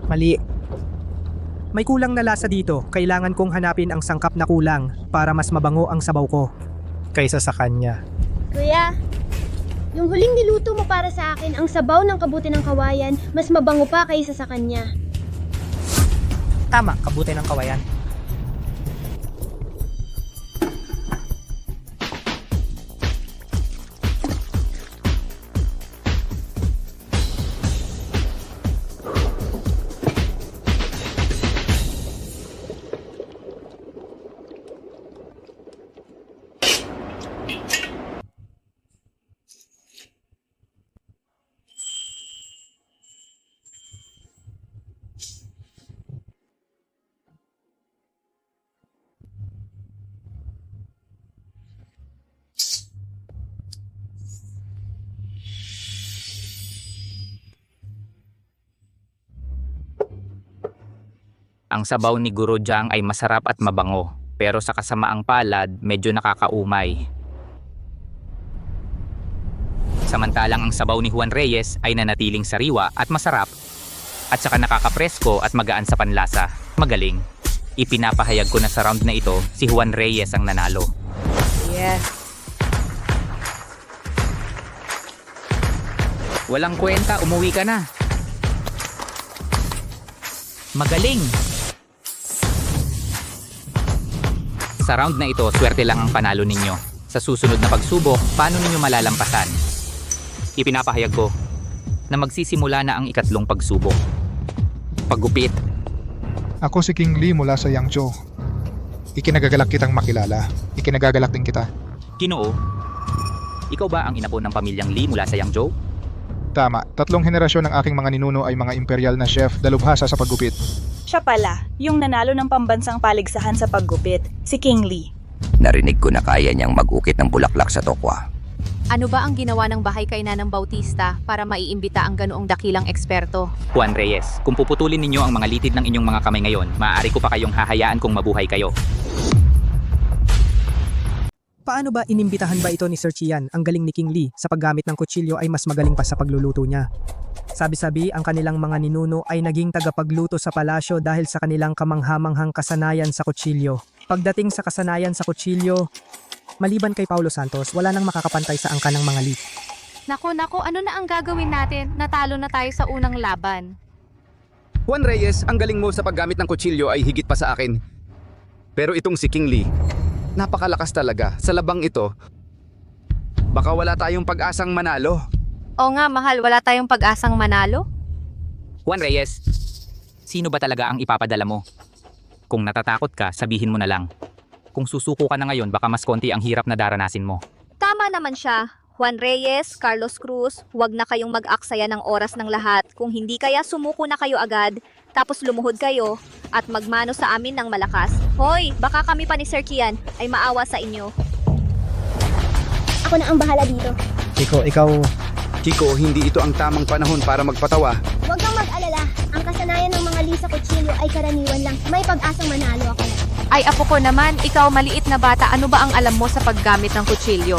Mali. May kulang na lasa dito. Kailangan kong hanapin ang sangkap na kulang para mas mabango ang sabaw ko kaysa sa kanya. Kuya, yung huling niluto mo para sa akin, ang sabaw ng kabuti ng kawayan, mas mabango pa kaysa sa kanya. Tama, kabuti ng kawayan. Ang sabaw ni Guro Jiang ay masarap at mabango, pero sa kasamaang palad, medyo nakakaumay. Samantalang ang sabaw ni Juan Reyes ay nanatiling sariwa at masarap, at saka nakakapresko at magaan sa panlasa. Magaling. Ipinapahayag ko na sa round na ito, si Juan Reyes ang nanalo. Yes. Walang kwenta, umuwi ka na. Magaling! Sa round na ito, swerte lang ang panalo ninyo. Sa susunod na pagsubok, paano ninyo malalampasan? Ipinapahayag ko na magsisimula na ang ikatlong pagsubok. Paggupit. Ako si King Lee mula sa Yangzhou. Ikinagagalak kitang makilala. Ikinagagalak din kita. Ginoo, ikaw ba ang inapo ng pamilyang Lee mula sa Yangzhou? Tama, 3 henerasyon ng aking mga ninuno ay mga imperial na chef dalubhasa sa paggupit. Siya pala, yung nanalo ng pambansang paligsahan sa paggupit, si King Lee. Narinig ko na kaya niyang mag-ukit ng bulaklak sa tokwa. Ano ba ang ginawa ng bahay kay Nanang Bautista para maiimbita ang ganoong dakilang eksperto? Juan Reyes, kung puputulin ninyo ang mga litid ng inyong mga kamay ngayon, maaari ko pa kayong hahayaan kung mabuhay kayo. Paano ba inimbitahan ba ito ni Sir Chian? Ang galing ni King Lee sa paggamit ng kutsilyo ay mas magaling pa sa pagluluto niya. Sabi-sabi ang kanilang mga ninuno ay naging tagapagluto sa palasyo dahil sa kanilang kamanghamanghang kasanayan sa kutsilyo. Pagdating sa kasanayan sa kutsilyo, maliban kay Paulo Santos, wala nang makakapantay sa angka ng mga Lee. Nako, ano na ang gagawin natin? Natalo na tayo sa unang laban. Juan Reyes, ang galing mo sa paggamit ng kutsilyo ay higit pa sa akin. Pero itong si King Lee, napakalakas talaga. Sa labang ito, baka wala tayong pag-asang manalo. Oo nga, mahal, wala tayong pag-asang manalo. Juan Reyes, sino ba talaga ang ipapadala mo? Kung natatakot ka, sabihin mo na lang. Kung susuko ka na ngayon, baka mas konti ang hirap na daranasin mo. Tama naman siya. Juan Reyes, Carlos Cruz, huwag na kayong mag-aksaya ng oras ng lahat. Kung hindi kaya sumuko na kayo agad, tapos lumuhod kayo at magmano sa amin ng malakas. Hoy, baka kami pa ni Sir Kian ay maawa sa inyo. Ako na ang bahala dito. Kiko, hindi ito ang tamang panahon para magpatawa. Huwag kang mag-alala. Ang kasanayan ng mga Lee sa kutsilyo ay karaniwan lang. May pag-asang manalo ako. Ay, apo ko naman, ikaw maliit na bata, ano ba ang alam mo sa paggamit ng kutsilyo?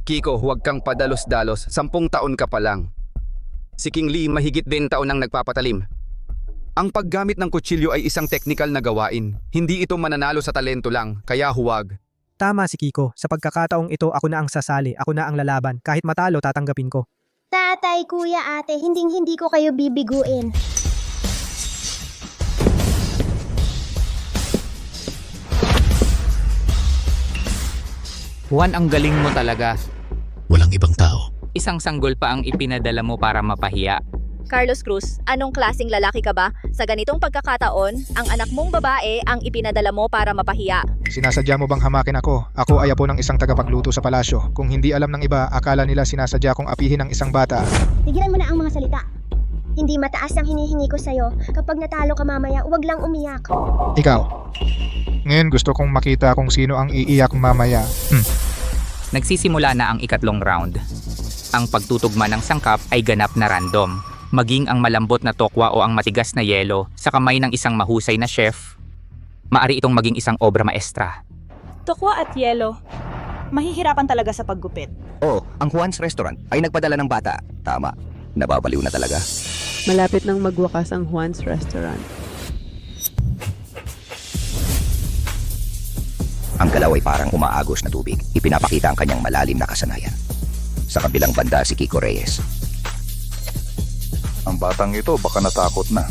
Kiko, huwag kang padalos-dalos. 10 taon ka pa lang. Si King Lee mahigit din taon nang nagpapatalim. Ang paggamit ng kutsilyo ay isang technical na gawain. Hindi ito mananalo sa talento lang, kaya huwag. Tama si Kiko. Sa pagkakataong ito, ako na ang sasali. Ako na ang lalaban. Kahit matalo, tatanggapin ko. Tatay, kuya, ate, hindi ko kayo bibiguin. Juan, ang galing mo talaga. Walang ibang tao. Isang sanggol pa ang ipinadala mo para mapahiya. Carlos Cruz, anong klaseng lalaki ka ba? Sa ganitong pagkakataon, ang anak mong babae ang ipinadala mo para mapahiya. Sinasadya mo bang hamakin ako? Ako ay apo ng isang tagapagluto sa palasyo. Kung hindi alam ng iba, akala nila sinasadya kong apihin ang isang bata. Tigilan mo na ang mga salita. Hindi mataas ang hinihingi ko sa'yo. Kapag natalo ka mamaya, huwag lang umiyak. Ikaw. Ngayon gusto kong makita kung sino ang iiyak mamaya. Nagsisimula na ang ikatlong round. Ang pagtutugma ng sangkap ay ganap na random. Maging ang malambot na tokwa o ang matigas na yelo sa kamay ng isang mahusay na chef, maari itong maging isang obra maestra. Tokwa at yelo. Mahihirapan talaga sa paggupit. Oo, ang Juan's Restaurant ay nagpadala ng bata. Tama, nababaliw na talaga. Malapit nang magwakas ang Juan's Restaurant. Ang galaw ay parang umaagos na tubig. Ipinapakita ang kanyang malalim na kasanayan. Sa kabilang banda si Kiko Reyes. Ang batang ito baka natakot na.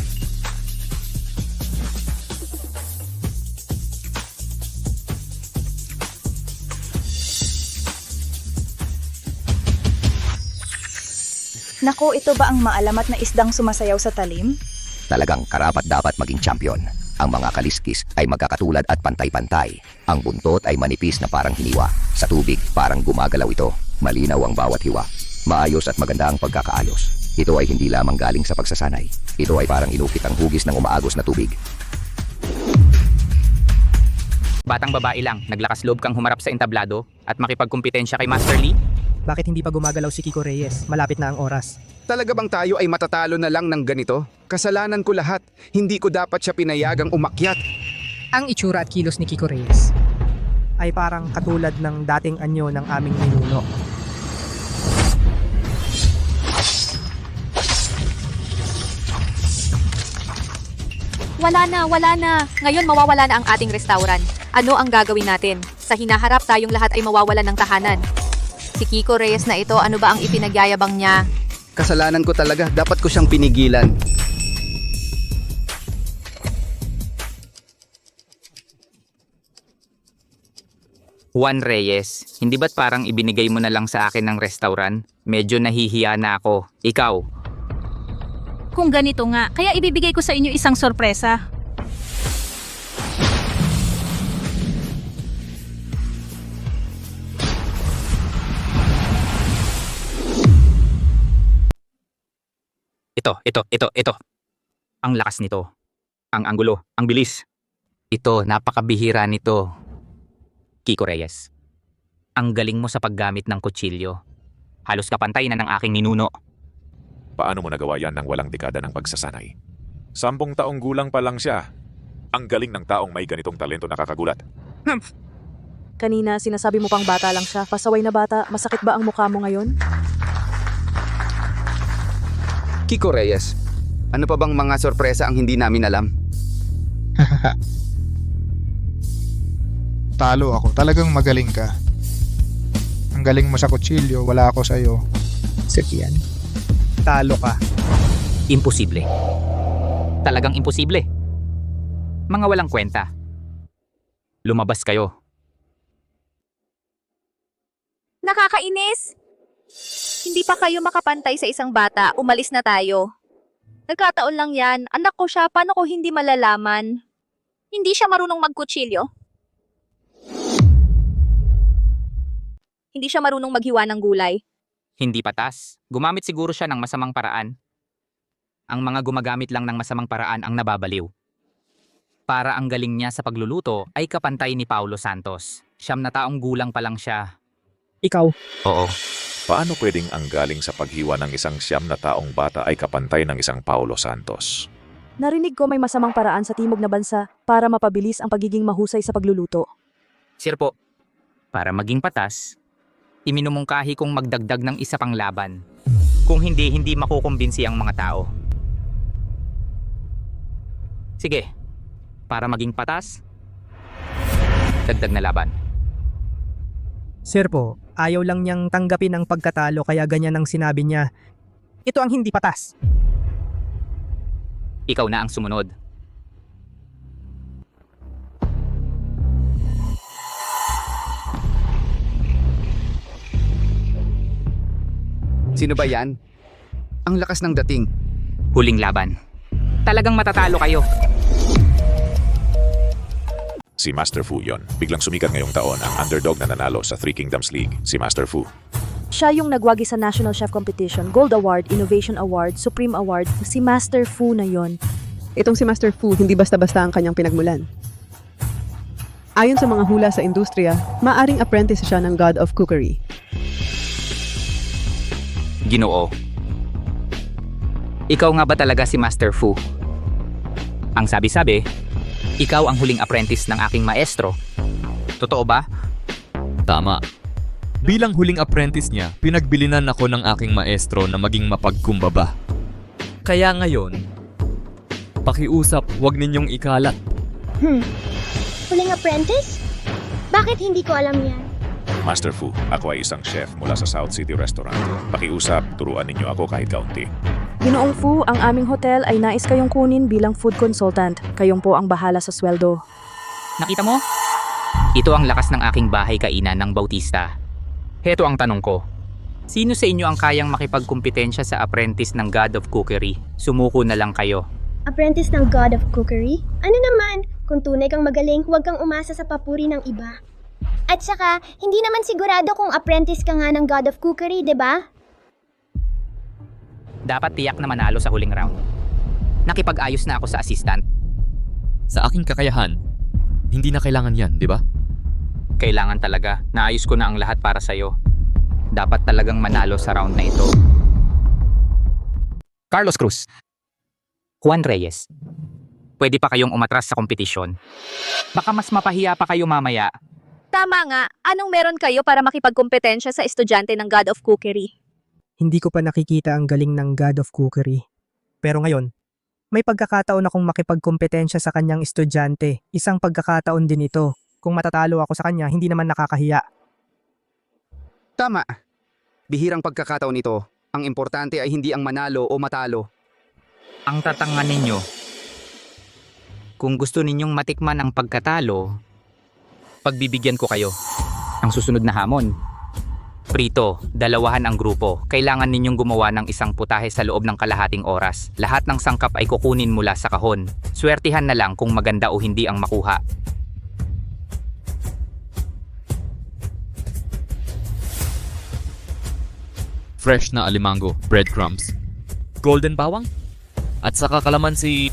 Nako, ito ba ang maalamat na isdang sumasayaw sa talim? Talagang karapat dapat maging champion. Ang mga kaliskis ay magkakatulad at pantay-pantay. Ang buntot ay manipis na parang hiniwa. Sa tubig, parang gumagalaw ito. Malinaw ang bawat hiwa. Maayos at maganda ang pagkakaayos. Ito ay hindi lamang galing sa pagsasanay. Ito ay parang inukit ang hugis ng umaagos na tubig. Batang babae lang, naglakas loob kang humarap sa entablado at makipagkumpetensya kay Master Lee? Bakit hindi pa gumagalaw si Kiko Reyes? Malapit na ang oras. Talaga bang tayo ay matatalo na lang ng ganito? Kasalanan ko lahat. Hindi ko dapat siya pinayagang umakyat. Ang itsura at kilos ni Kiko Reyes ay parang katulad ng dating anyo ng aming ninuno. Wala na. Ngayon mawawala na ang ating restaurant. Ano ang gagawin natin? Sa hinaharap tayong lahat ay mawawalan ng tahanan. Si Kiko Reyes na ito, ano ba ang ipinagyayabang niya? Kasalanan ko talaga. Dapat ko siyang pinigilan. Juan Reyes, hindi ba't parang ibinigay mo na lang sa akin ng restaurant? Medyo nahihiya na ako. Ikaw, Kung ganito nga, kaya ibibigay ko sa inyo isang sorpresa. Ito. Ang lakas nito. Ang anggulo, ang bilis. Ito, napakabihira nito. Kiko Reyes, ang galing mo sa paggamit ng kutsilyo. Halos kapantay na ng aking ninuno. Paano mo nagawa yan ng walang dekada ng pagsasanay? 10 taong gulang pa lang siya. Ang galing ng taong may ganitong talento nakakagulat. Kanina sinasabi mo pang bata lang siya. Pasaway na bata, masakit ba ang mukha mo ngayon? Kiko Reyes, ano pa bang mga sorpresa ang hindi namin alam? Talo ako. Talagang magaling ka. Ang galing mo sa kutsilyo, wala ako sa'yo. Sir Kian, talo ka. Imposible. Talagang imposible. Mga walang kwenta. Lumabas kayo. Nakakainis! Hindi pa kayo makapantay sa isang bata, umalis na tayo. Nagkataon lang yan, anak ko siya, paano ko hindi malalaman? Hindi siya marunong magkutsilyo? Hindi siya marunong maghiwa ng gulay? Hindi patas. Gumamit siguro siya ng masamang paraan. Ang mga gumagamit lang ng masamang paraan ang nababaliw. Para ang galing niya sa pagluluto ay kapantay ni Paulo Santos. 9 na taong gulang pa lang siya. Ikaw? Oo. Paano pwedeng ang galing sa paghiwa ng isang 9 na taong bata ay kapantay ng isang Paulo Santos? Narinig ko may masamang paraan sa timog na bansa para mapabilis ang pagiging mahusay sa pagluluto. Sir po, para maging patas, iminumungkahi kong magdagdag ng isa pang laban. Kung hindi makukumbinsi ang mga tao. Sige, para maging patas, dagdag na laban. Sir po, ayaw lang niyang tanggapin ang pagkatalo kaya ganyan ang sinabi niya. Ito ang hindi patas. Ikaw na ang sumunod. Sino ba yan? Ang lakas ng dating. Huling laban. Talagang matatalo kayo. Si Master Fu yon. Biglang sumikat ngayong taon ang underdog na nanalo sa Three Kingdoms League, si Master Fu. Siya yung nagwagi sa National Chef Competition, Gold Award, Innovation Award, Supreme Award, si Master Fu na yon. Itong si Master Fu, hindi basta-basta ang kanyang pinagmulan. Ayon sa mga hula sa industriya, maaring apprentice siya ng God of Cookery. Ginoo. Ikaw nga ba talaga si Master Fu? Ang sabi-sabi, ikaw ang huling apprentice ng aking maestro. Totoo ba? Tama. Bilang huling apprentice niya, pinagbilinan ako ng aking maestro na maging mapagkumbaba. Kaya ngayon, pakiusap, huwag ninyong ikalat. Huling apprentice? Bakit hindi ko alam yan? Master Fu, ako ay isang chef mula sa South City Restaurant. Pakiusap, turuan ninyo ako kahit kaunti. Ginoong Fu, ang aming hotel ay nais kayong kunin bilang food consultant. Kayong po ang bahala sa sweldo. Nakita mo? Ito ang lakas ng aking bahay kainan ng Bautista. Heto ang tanong ko. Sino sa inyo ang kayang makipagkumpetensya sa apprentice ng God of Cookery? Sumuko na lang kayo. Apprentice ng God of Cookery? Ano naman? Kung tunay kang magaling, huwag kang umasa sa papuri ng iba. At saka, hindi naman sigurado kung apprentice ka nga ng God of Cookery, 'di ba? Dapat tiyak na manalo sa huling round. Nakipag-ayos na ako sa assistant. Sa aking kakayahan, hindi na kailangan yan, di ba? Kailangan talaga. Naayos ko na ang lahat para sa'yo. Dapat talagang manalo sa round na ito. Carlos Cruz. Juan Reyes. Pwede pa kayong umatras sa kompetisyon. Baka mas mapahiya pa kayo mamaya. Tama nga, anong meron kayo para makipagkompetensya sa estudyante ng God of Cookery? Hindi ko pa nakikita ang galing ng God of Cookery. Pero ngayon, may pagkakataon akong makipagkompetensya sa kanyang estudyante. Isang pagkakataon din ito. Kung matatalo ako sa kanya, hindi naman nakakahiya. Tama. Bihirang pagkakataon ito. Ang importante ay hindi ang manalo o matalo. Ang tatangan ninyo. Kung gusto ninyong matikman ang pagkatalo, pagbibigyan ko kayo. Ang susunod na hamon. Prito, dalawahan ang grupo. Kailangan ninyong gumawa ng isang putahe sa loob ng kalahating oras. Lahat ng sangkap ay kukunin mula sa kahon. Swertihan na lang kung maganda o hindi ang makuha. Fresh na alimango, breadcrumbs, golden bawang, at saka kalamansi.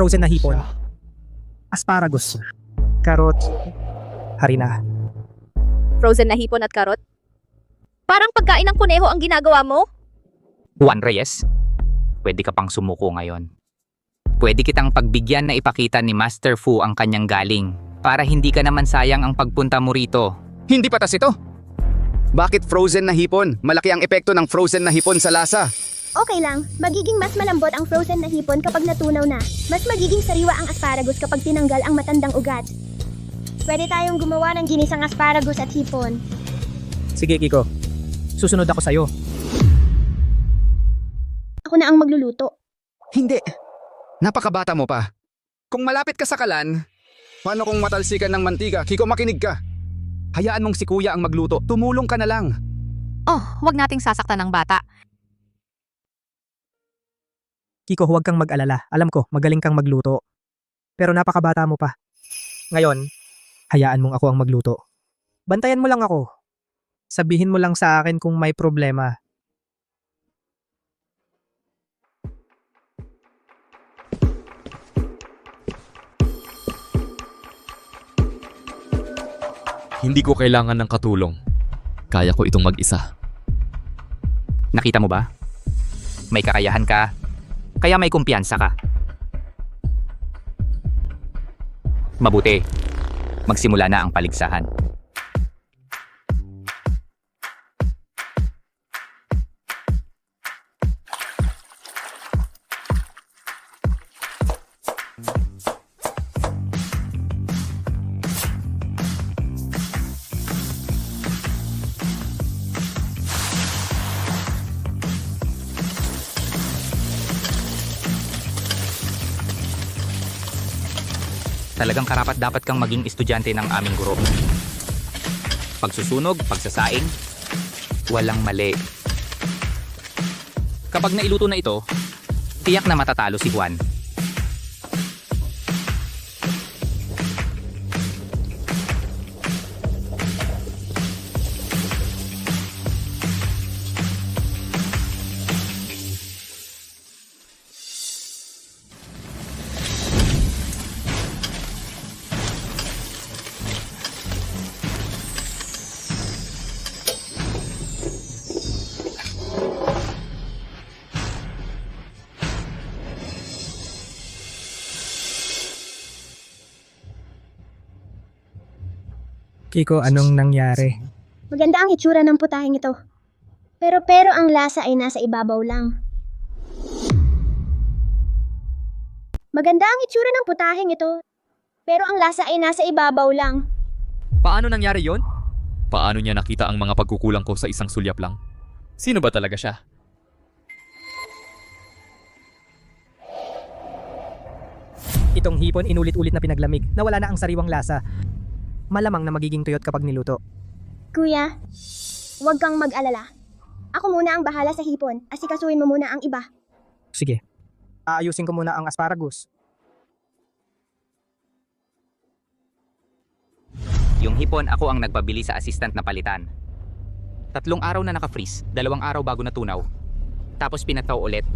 Frozen na hipon. Asparagus. Karot. Harina. Frozen na hipon at karot? Parang pagkain ng kuneho ang ginagawa mo? Juan Reyes, pwede ka pang sumuko ngayon. Pwede kitang pagbigyan na ipakita ni Master Fu ang kanyang galing para hindi ka naman sayang ang pagpunta mo rito. Hindi patas ito. Bakit frozen na hipon? Malaki ang epekto ng frozen na hipon sa lasa. Okay lang, magiging mas malambot ang frozen na hipon kapag natunaw na. Mas magiging sariwa ang asparagus kapag tinanggal ang matandang ugat. Pwede tayong gumawa ng ginisang asparagus at hipon. Sige, Kiko. Susunod ako sa'yo. Ako na ang magluluto. Hindi. Napakabata mo pa. Kung malapit ka sa kalan, paano kung matalsikan ng mantika? Kiko, makinig ka. Hayaan mong si kuya ang magluto. Tumulong ka na lang. Oh, wag nating sasaktan ng bata. Kiko, huwag kang mag-alala. Alam ko, magaling kang magluto. Pero napakabata mo pa. Ngayon, hayaan mong ako ang magluto. Bantayan mo lang ako. Sabihin mo lang sa akin kung may problema. Hindi ko kailangan ng katulong. Kaya ko itong mag-isa. Nakita mo ba? May kakayahan ka, kaya may kumpiyansa ka. Mabuti, magsimula na ang paligsahan. Talagang karapat dapat kang maging estudyante ng aming guro. Pagsusunog, pagsasaing, walang mali. Kapag nailuto na ito, tiyak na matatalo si Juan. Kiko, anong nangyari? Maganda ang itsura ng putahing ito. Pero ang lasa ay nasa ibabaw lang. Maganda ang itsura ng putahing ito. Pero ang lasa ay nasa ibabaw lang. Paano nangyari yon? Paano niya nakita ang mga pagkukulang ko sa isang sulyap lang? Sino ba talaga siya? Itong hipon inulit-ulit na pinaglamig na wala na ang sariwang lasa. Malamang na magiging tuyot kapag niluto. Kuya, huwag kang mag-alala. Ako muna ang bahala sa hipon. Asikasuhin mo muna ang iba. Sige. Aayusin ko muna ang asparagus. Yung hipon, ako ang nagpabili sa assistant na palitan. 3 araw na naka-freeze, 2 araw bago natunaw. Tapos pinataw ulit.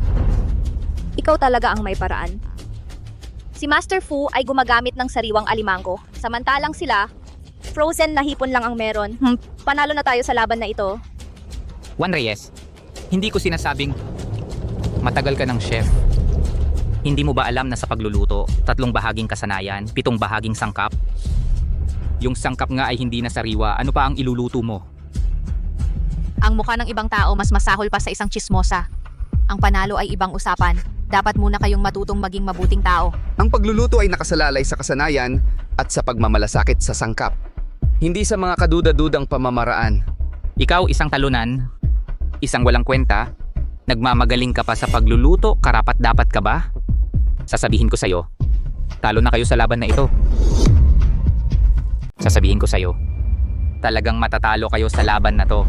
Ikaw talaga ang may paraan. Si Master Fu ay gumagamit ng sariwang alimango. Samantalang sila, frozen na hipon lang ang meron. Panalo na tayo sa laban na ito. Juan Reyes, hindi ko sinasabing matagal ka ng chef. Hindi mo ba alam na sa pagluluto, 3 bahaging kasanayan, 7 bahaging sangkap? Yung sangkap nga ay hindi na sariwa, ano pa ang iluluto mo? Ang mukha ng ibang tao mas masahol pa sa isang chismosa. Ang panalo ay ibang usapan. Dapat muna kayong matutong maging mabuting tao. Ang pagluluto ay nakasalalay sa kasanayan at sa pagmamalasakit sa sangkap. Hindi sa mga kaduda-dudang pamamaraan. Ikaw isang talunan, isang walang kwenta, nagmamagaling ka pa sa pagluluto, karapat-dapat ka ba? Sasabihin ko sa'yo, talo na kayo sa laban na ito. Sasabihin ko sa'yo, talagang matatalo kayo sa laban na to.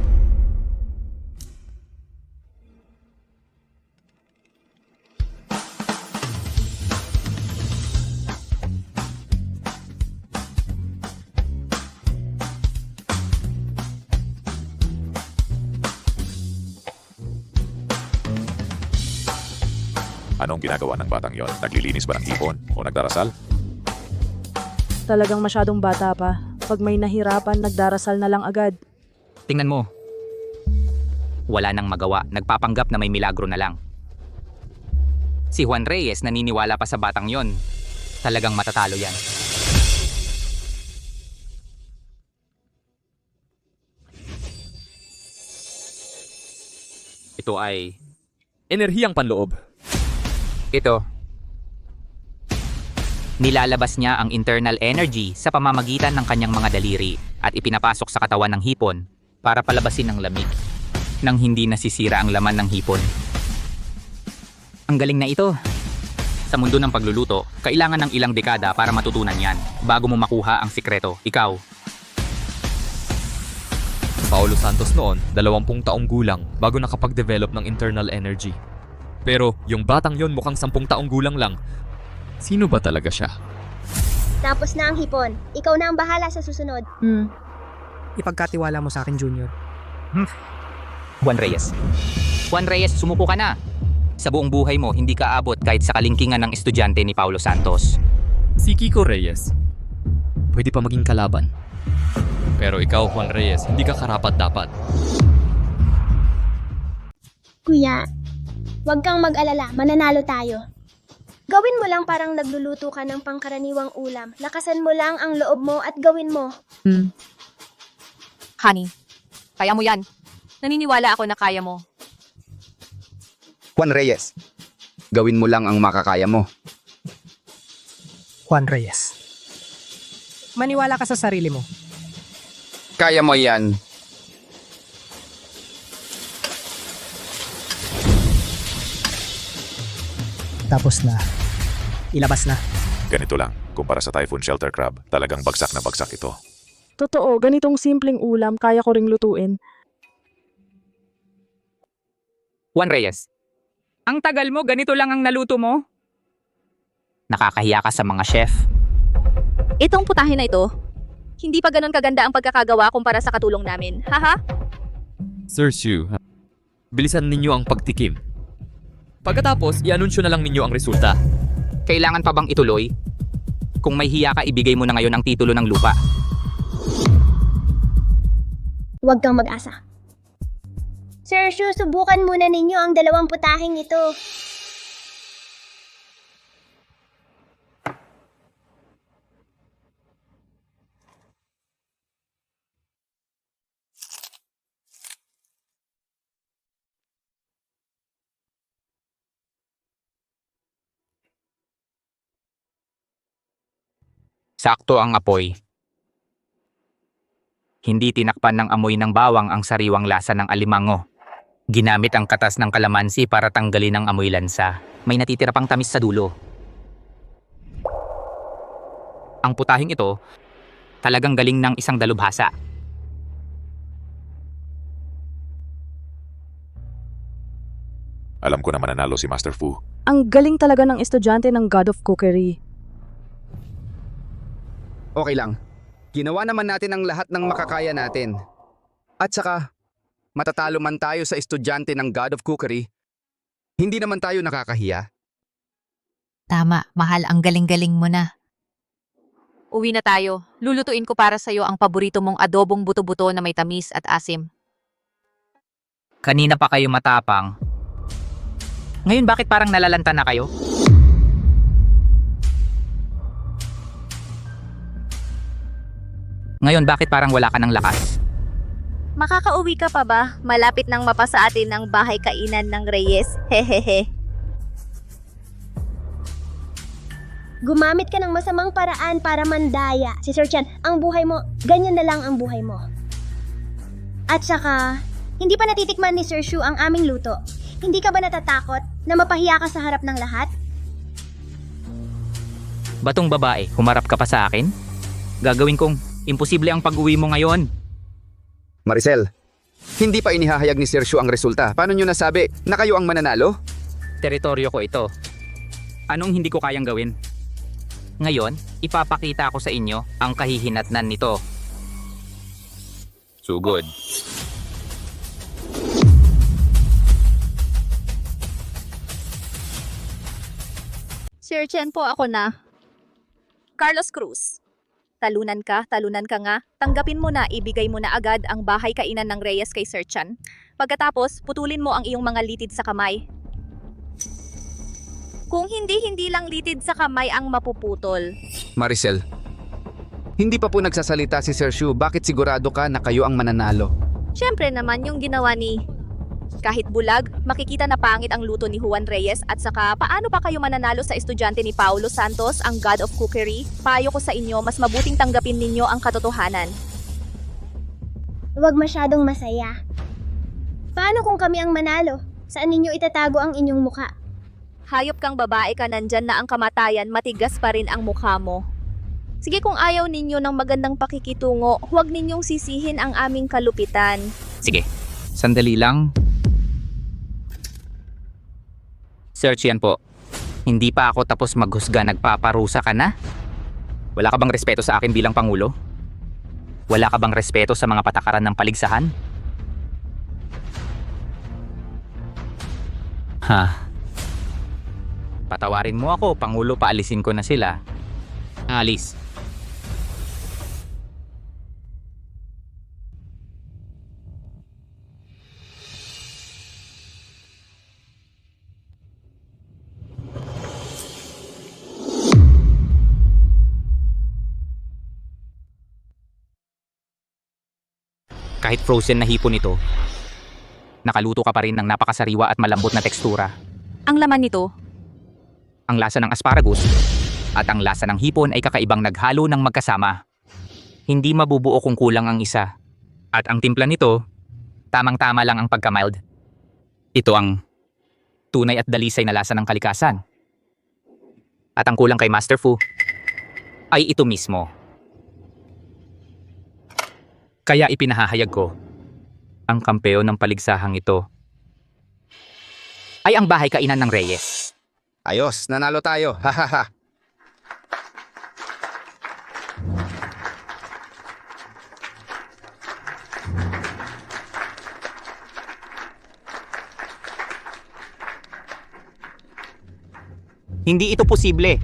Anong ginagawa ng batang yon? Naglilinis ba ng hipon o nagdarasal? Talagang masyadong bata pa. Pag may nahirapan, nagdarasal na lang agad. Tingnan mo. Wala nang magawa, nagpapanggap na may milagro na lang. Si Juan Reyes naniniwala pa sa batang yon. Talagang matatalo yan. ito ay... Enerhiyang panloob. Ito. Nilalabas niya ang internal energy sa pamamagitan ng kanyang mga daliri at ipinapasok sa katawan ng hipon para palabasin ang lamig nang hindi nasisira ang laman ng hipon. Ang galing na ito. Sa mundo ng pagluluto, kailangan ng ilang dekada para matutunan yan bago mo makuha ang sikreto. Ikaw. Paulo Santos noon, 20 taong gulang bago nakapag-develop ng internal energy. Pero yung batang yon mukhang 10 taong gulang lang. Sino ba talaga siya? Tapos na ang hipon. Ikaw na ang bahala sa susunod. Ipagkatiwala mo sa akin, Junior. Juan Reyes. Juan Reyes, sumuko ka na. Sa buong buhay mo, hindi ka abot kahit sa kalingkingan ng estudyante ni Paulo Santos. Si Kiko Reyes. Pwede pa maging kalaban. Pero ikaw, Juan Reyes, hindi ka karapat-dapat. Kuya, huwag kang mag-alala. Mananalo tayo. Gawin mo lang parang nagluluto ka ng pangkaraniwang ulam. Lakasan mo lang ang loob mo at gawin mo. Honey, kaya mo yan. Naniniwala ako na kaya mo. Juan Reyes, gawin mo lang ang makakaya mo. Juan Reyes. Maniwala ka sa sarili mo. Kaya mo yan. Tapos na. Ilabas na. Ganito lang, kumpara sa Typhoon Shelter Crab, talagang bagsak na bagsak ito. Totoo, ganitong simpleng ulam kaya ko ring lutuin. Juan Reyes, ang tagal mo, ganito lang ang naluto mo? Nakakahiya ka sa mga chef. Itong putahe na ito, hindi pa ganun kaganda ang pagkakagawa kumpara sa katulong namin. Haha? Sir Shu, bilisan ninyo ang pagtikim. Pagkatapos, i-anunsyo na lang ninyo ang resulta. Kailangan pa bang ituloy? Kung may hiya ka, ibigay mo na ngayon ang titulo ng lupa. Huwag kang mag-asa. Sir Shu, subukan muna ninyo ang 2 putaheng ito. Sakto ang apoy. Hindi tinakpan ng amoy ng bawang ang sariwang lasa ng alimango. Ginamit ang katas ng kalamansi para tanggalin ang amoy lansa. May natitira pang tamis sa dulo. Ang putahing ito, talagang galing ng isang dalubhasa. Alam ko na mananalo si Master Fu. Ang galing talaga ng estudyante ng God of Cookery. Okay lang. Ginawa naman natin ang lahat ng makakaya natin. At saka, matatalo man tayo sa estudyante ng God of Cookery, hindi naman tayo nakakahiya. Tama, mahal, ang galing-galing mo na. Uwi na tayo. Lulutuin ko para sa'yo ang paborito mong adobong buto-buto na may tamis at asim. Kanina pa kayo matapang. Ngayon bakit parang nalalanta na kayo? Ngayon bakit parang wala ka ng lakas? Makakauwi ka pa ba? Malapit nang mapasa atin ang bahay kainan ng Reyes. Hehehe. Gumamit ka ng masamang paraan para mandaya. Si Sir Chan, ang buhay mo, ganyan na lang ang buhay mo. At saka, hindi pa natitikman ni Sir Shu ang aming luto. Hindi ka ba natatakot na mapahiya ka sa harap ng lahat? Batong babae, humarap ka pa sa akin? Gagawin kong imposible ang pag-uwi mo ngayon. Maricel, hindi pa inihahayag ni Sir Shu ang resulta. Paano nyo nasabi na kayo ang mananalo? Teritoryo ko ito. Anong hindi ko kayang gawin? Ngayon, ipapakita ko sa inyo ang kahihinatnan nito. Sugod. Sir Chen po, ako na. Carlos Cruz. Talunan ka nga. Tanggapin mo na, ibigay mo na agad ang bahay kainan ng Reyes kay Sir Chan. Pagkatapos, putulin mo ang iyong mga litid sa kamay. Kung hindi lang litid sa kamay ang mapuputol. Maricel, hindi pa po nagsasalita si Sir Shu. Bakit sigurado ka na kayo ang mananalo? Siyempre naman yung ginawa ni Kahit bulag, makikita na pangit ang luto ni Juan Reyes at saka paano pa kayo mananalo sa estudyante ni Paulo Santos, ang God of Cookery? Payo ko sa inyo, mas mabuting tanggapin ninyo ang katotohanan. Huwag masyadong masaya. Paano kung kami ang manalo? Saan ninyo itatago ang inyong muka? Hayop kang babae ka, nandyan na ang kamatayan, matigas pa rin ang mukha mo. Sige, kung ayaw ninyo ng magandang pakikitungo, huwag ninyong sisihin ang aming kalupitan. Sige, sandali lang. Search yan po. Hindi pa ako tapos maghusga, nagpaparusa ka na? Wala ka bang respeto sa akin bilang Pangulo? Wala ka bang respeto sa mga patakaran ng paligsahan? Patawarin mo ako, Pangulo, paalisin ko na sila. Alis. Kahit frozen na hipon ito, nakaluto ka pa rin ng napakasariwa at malambot na tekstura. Ang laman nito, Ang lasa ng asparagus at ang lasa ng hipon ay kakaibang naghalo ng magkasama. Hindi mabubuo kung kulang ang isa. At ang timpla nito, tamang-tama lang ang pagka-mild. Ito ang tunay at dalisay na lasa ng kalikasan. At ang kulang kay Master Fu ay ito mismo. Kaya ipinahahayag ko, ang kampeon ng paligsahang ito ay ang bahay kainan ng Reyes. Ayos, nanalo tayo. Hahaha. Hindi ito posible.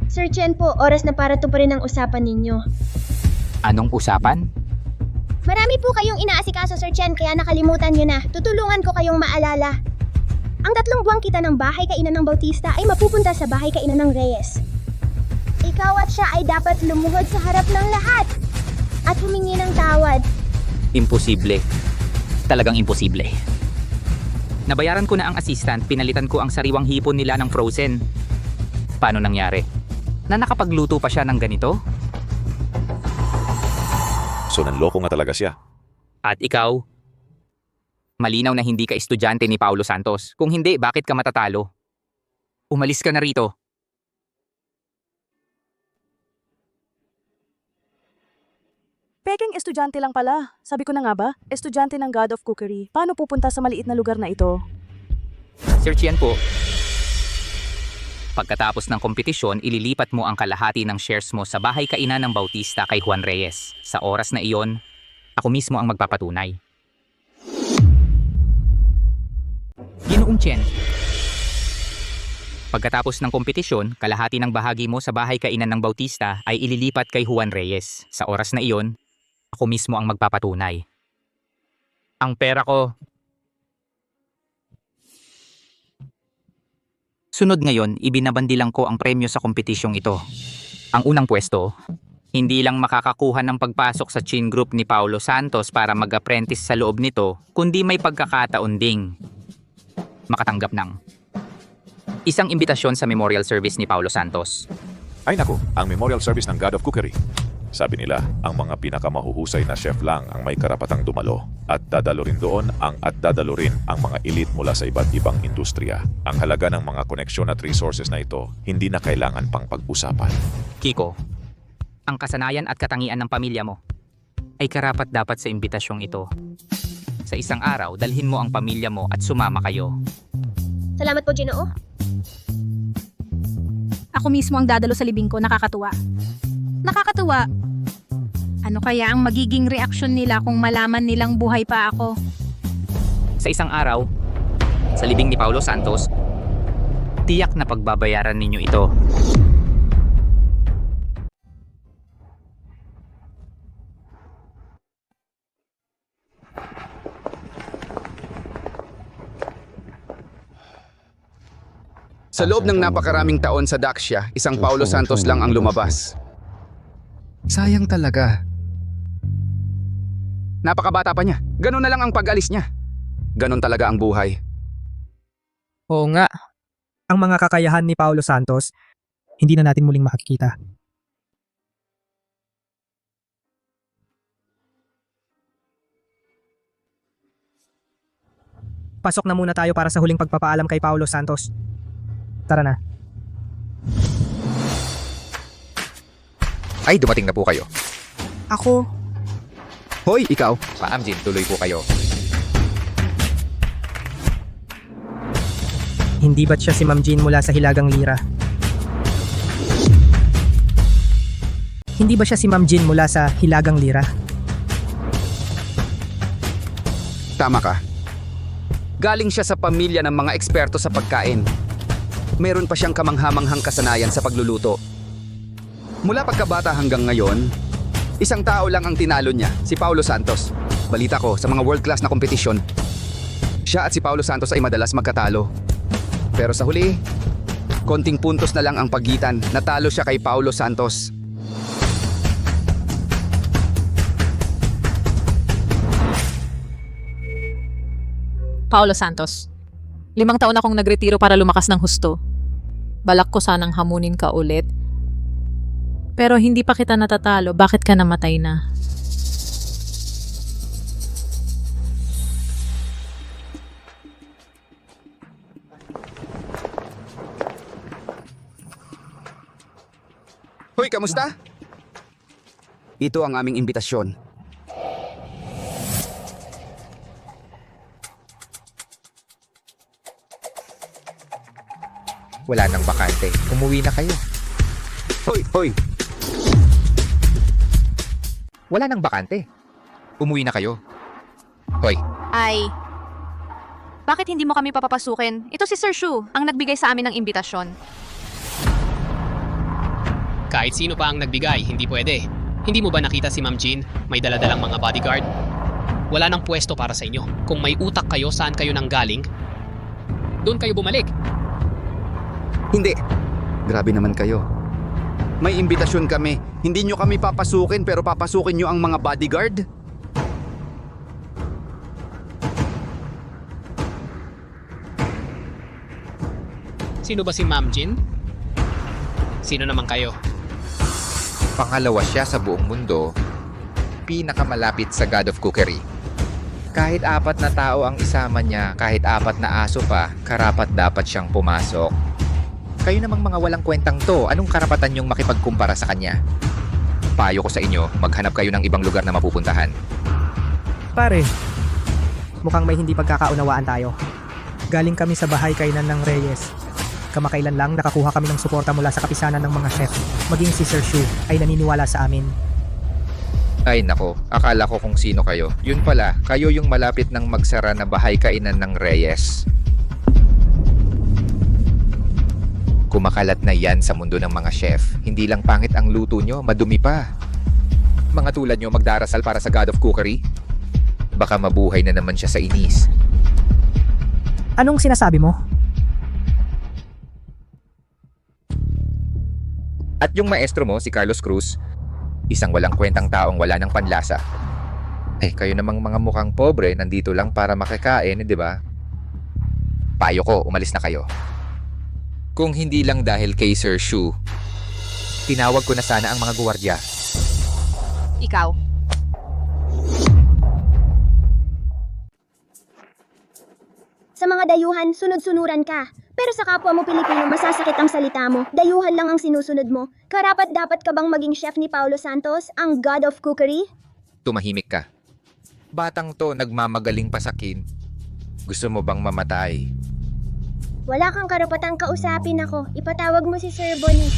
Sir Chen po, oras na para tuparin ang usapan ninyo. Anong usapan? Marami po kayong inaasikaso, Sir Chen, kaya nakalimutan nyo na. Tutulungan ko kayong maalala. Ang 3 buwang kita ng bahay kainan ng Bautista ay mapupunta sa bahay kainan ng Reyes. Ikaw at siya ay dapat lumuhod sa harap ng lahat at humingi ng tawad. Imposible. Talagang imposible. Nabayaran ko na ang assistant, pinalitan ko ang sariwang hipon nila ng frozen. Paano nangyari? Na nakapagluto pa siya ng ganito? So nanloko nga talaga siya. At ikaw? Malinaw na hindi ka estudyante ni Paulo Santos. Kung hindi, bakit ka matatalo? Umalis ka na rito. Peking estudyante lang pala. Sabi ko na nga ba, estudyante ng God of Cookery. Paano pupunta sa maliit na lugar na ito? Sir Chian po. Pagkatapos ng kompetisyon, ililipat mo ang kalahati ng shares mo sa bahay kainan ng Bautista kay Juan Reyes. Sa oras na iyon, ako mismo ang magpapatunay. Ginoong Chen. Pagkatapos ng kompetisyon, kalahati ng bahagi mo sa bahay kainan ng Bautista ay ililipat kay Juan Reyes. Sa oras na iyon, ako mismo ang magpapatunay. Ang pera ko. Sunod ngayon, ibinabandilang ko ang premyo sa kompetisyong ito. Ang unang pwesto, hindi lang makakakuha ng pagpasok sa Chin Group ni Paulo Santos para mag-apprentice sa loob nito, kundi may pagkakataon ding makatanggap ng isang imbitasyon sa memorial service ni Paulo Santos. Ay naku, ang memorial service ng God of Cookery. Sabi nila, ang mga pinakamahuhusay na chef lang ang may karapatang dumalo. At dadalo rin doon ang mga elite mula sa iba't ibang industriya. Ang halaga ng mga koneksyon at resources na ito, hindi na kailangan pang pag-usapan. Kiko, ang kasanayan at katangian ng pamilya mo ay karapat dapat sa imbitasyong ito. Sa isang araw, dalhin mo ang pamilya mo at sumama kayo. Salamat po, Ginoo. Ako mismo ang dadalo sa libing ko, nakakatuwa. Nakakatuwa. Ano kaya ang magiging reaksyon nila kung malaman nilang buhay pa ako? Sa isang araw, sa libing ni Paulo Santos, tiyak na pagbabayaran ninyo ito. Sa loob ng napakaraming taon sa Daxia, isang Paulo Santos lang ang lumabas. Sayang talaga. Napakabata pa niya. Ganun na lang ang pag-alis niya. Ganon talaga ang buhay. Oo nga. Ang mga kakayahan ni Paulo Santos, hindi na natin muling makikita. Pasok na muna tayo para sa huling pagpapaalam kay Paulo Santos. Tara na. Ay, dumating na po kayo. Ako? Hoy, ikaw. Ma'am Jean, tuloy po kayo. Hindi ba't siya si Ma'am Jean mula sa Hilagang Lira? Hindi ba siya si Ma'am Jean mula sa Hilagang Lira? Tama ka. Galing siya sa pamilya ng mga eksperto sa pagkain. Meron pa siyang kamanghamanghang kasanayan sa pagluluto. Mula pagkabata hanggang ngayon, isang tao lang ang tinalo niya, si Paulo Santos. Balita ko, sa mga world-class na kompetisyon, siya at si Paulo Santos ay madalas magkatalo. Pero sa huli, konting puntos na lang ang pagitan, natalo siya kay Paulo Santos. Paulo Santos, 5 taon akong nagretiro para lumakas ng husto. Balak ko sanang hamunin ka ulit. Pero hindi pa kita natatalo, bakit ka namatay na? Hoy, kamusta? Ito ang aming imbitasyon. Wala nang bakante. Umuwi na kayo. Hoy! Wala nang bakante. Umuwi na kayo. Hoy, Ay, bakit hindi mo kami papapasukin? Ito si Sir Shu, ang nagbigay sa amin ng imbitasyon. Kahit sino pa ang nagbigay, hindi pwede. Hindi mo ba nakita si Ma'am Jean? May daladalang mga bodyguard. Wala nang pwesto para sa inyo. Kung may utak kayo, saan kayo nanggaling? Doon kayo bumalik. Hindi. Grabe naman kayo. May imbitasyon kami. Hindi nyo kami papasukin pero papasukin nyo ang mga bodyguard? Sino ba si Ma'am Jean? Sino naman kayo? pangalawa siya sa buong mundo, pinakamalapit sa God of Cookery. Kahit 4 na tao ang isama niya, kahit 4 na aso pa, karapat dapat siyang pumasok. Kayo namang mga walang kwentang to, anong karapatan niyong makipagkumpara sa kanya? Payo ko sa inyo, maghanap kayo ng ibang lugar na mapupuntahan. Pare, mukhang may hindi pagkakaunawaan tayo. Galing kami sa bahay kainan ng Reyes. Kamakailan lang nakakuha kami ng suporta mula sa kapisanan ng mga chef. Maging si Sir Shu ay naniniwala sa amin. Ay nako, akala ko kung sino kayo. Yun pala, kayo yung malapit ng magsara na bahay kainan ng Reyes. Kumakalat na yan sa mundo ng mga chef. Hindi lang pangit ang luto nyo, madumi pa. Mga tulad nyo magdarasal para sa God of Cookery? Baka mabuhay na naman siya sa inis. Anong sinasabi mo? At yung maestro mo, si Carlos Cruz, isang walang kwentang taong wala ng panlasa. Eh, kayo namang mga mukhang pobre, nandito lang para makikain, di ba? Payo ko, umalis na kayo. Kung hindi lang dahil kay Sir Shu, tinawag ko na sana ang mga guwardiya. Ikaw. Sa mga dayuhan, sunod-sunuran ka. Pero sa kapwa mo Pilipino, masasakit ang salita mo. Dayuhan lang ang sinusunod mo. Karapat dapat ka bang maging chef ni Paulo Santos, ang God of Cookery? Tumahimik ka. Batang to, nagmamagaling pasakin. Gusto mo bang mamatay? Wala kang karapatang kausapin ako. Ipatawag mo si Sir Bonnie.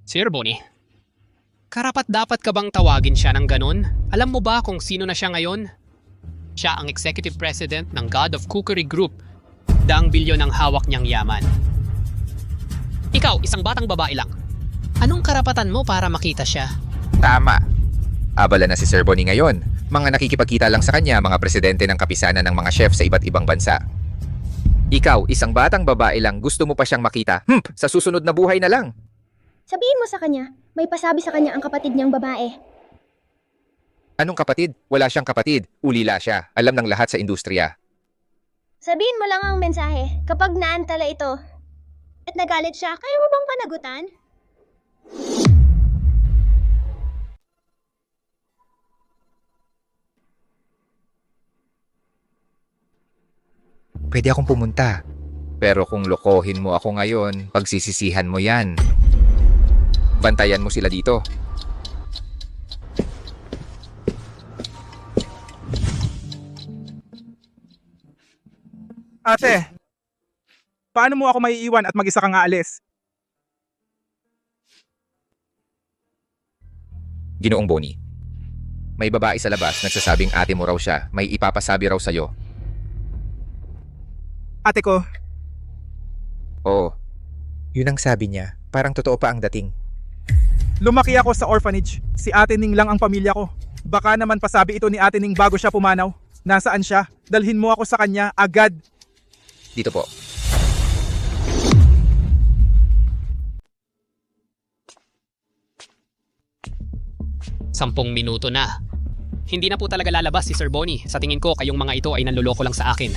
Sir Bonnie, karapat dapat ka bang tawagin siya ng ganon? Alam mo ba kung sino na siya ngayon? Siya ang Executive President ng God of Cookery Group. Daang bilyon ang hawak niyang yaman. Ikaw, isang batang babae lang. Anong karapatan mo para makita siya? Tama. Abala na si Sir Bonnie ngayon. Mga nakikipagkita lang sa kanya, mga presidente ng kapisanan ng mga chef sa iba't ibang bansa. Ikaw, isang batang babae lang, gusto mo pa siyang makita. Sa susunod na buhay na lang. Sabihin mo sa kanya, may pasabi sa kanya ang kapatid niyang babae. Anong kapatid? Wala siyang kapatid. Ulila siya. Alam ng lahat sa industriya. Sabihin mo lang ang mensahe kapag naantala ito at nagalit siya, kaya mo bang panagutan? Pwede akong pumunta. Pero kung lokohin mo ako ngayon, pagsisisihan mo yan. Bantayan mo sila dito. Ate, paano mo ako maiiwan at mag-isa kang aalis? Ginoong Bonnie. May babae sa labas nagsasabing ate mo raw siya. May ipapasabi raw sa'yo. Ate ko, Oo. Yun ang sabi niya. Parang totoo pa ang dating. lumaki ako sa orphanage. Si Ate Ning lang ang pamilya ko. Baka naman pasabi ito ni Ate Ning bago siya pumanaw. Nasaan siya? Dalhin mo ako sa kanya agad. Dito po. Sampung minuto na. Hindi na po talaga lalabas si Sir Bonnie. Sa tingin ko, kayong mga ito ay nanloloko lang sa akin.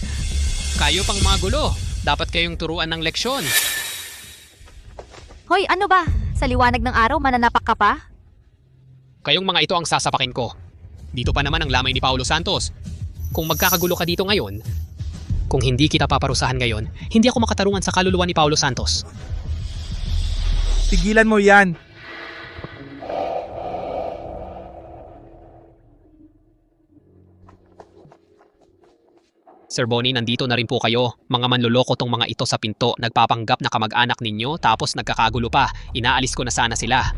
Kayo pang mga gulo. Dapat kayong turuan ng leksyon. Hoy, ano ba? Sa liwanag ng araw, mananapak ka pa? Kayong mga ito ang sasapakin ko. Dito pa naman ang lamay ni Paulo Santos. Kung magkakagulo ka dito ngayon, kung hindi kita paparusahan ngayon, hindi ako makatarungan sa kaluluwa ni Paulo Santos. Tigilan mo yan. Sir Bonnie, nandito na rin po kayo. Mga manloloko tong mga ito sa pinto. Nagpapanggap na kamag-anak ninyo tapos nagkakagulo pa. Inaalis ko na sana sila.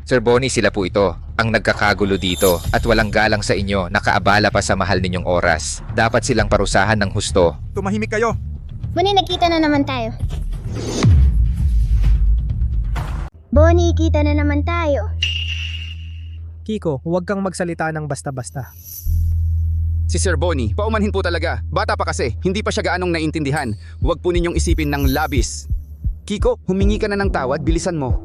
Sir Bonnie, sila po ito. Ang nagkakagulo dito at walang galang sa inyo. Nakaabala pa sa mahal ninyong oras. Dapat silang parusahan ng husto. Tumahimik kayo. Bonnie, nagkita na naman tayo. Bonnie, kita na naman tayo. Kiko, huwag kang magsalita ng basta-basta. Si Sir Bonnie, paumanhin po talaga. Bata pa kasi, hindi pa siya gaanong naintindihan. Huwag po ninyong isipin ng labis. Kiko, humingi ka na ng tawad, bilisan mo.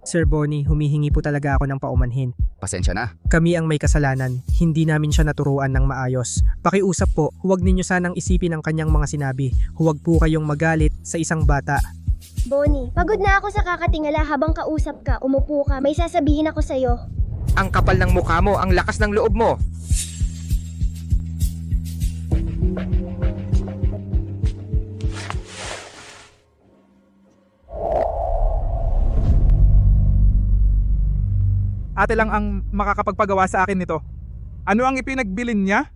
Sir Bonnie, humihingi po talaga ako ng paumanhin. Pasensya na. Kami ang may kasalanan. Hindi namin siya naturuan ng maayos. Pakiusap po, huwag ninyo sanang isipin ang kanyang mga sinabi. Huwag po kayong magalit sa isang bata. Bonnie, pagod na ako sa kakatingala habang kausap ka. Umupo ka, may sasabihin ako sa'yo. Ang kapal ng mukha mo, ang lakas ng loob mo. Ate lang ang makakapagpagawa sa akin nito. Ano ang ipinagbilin niya?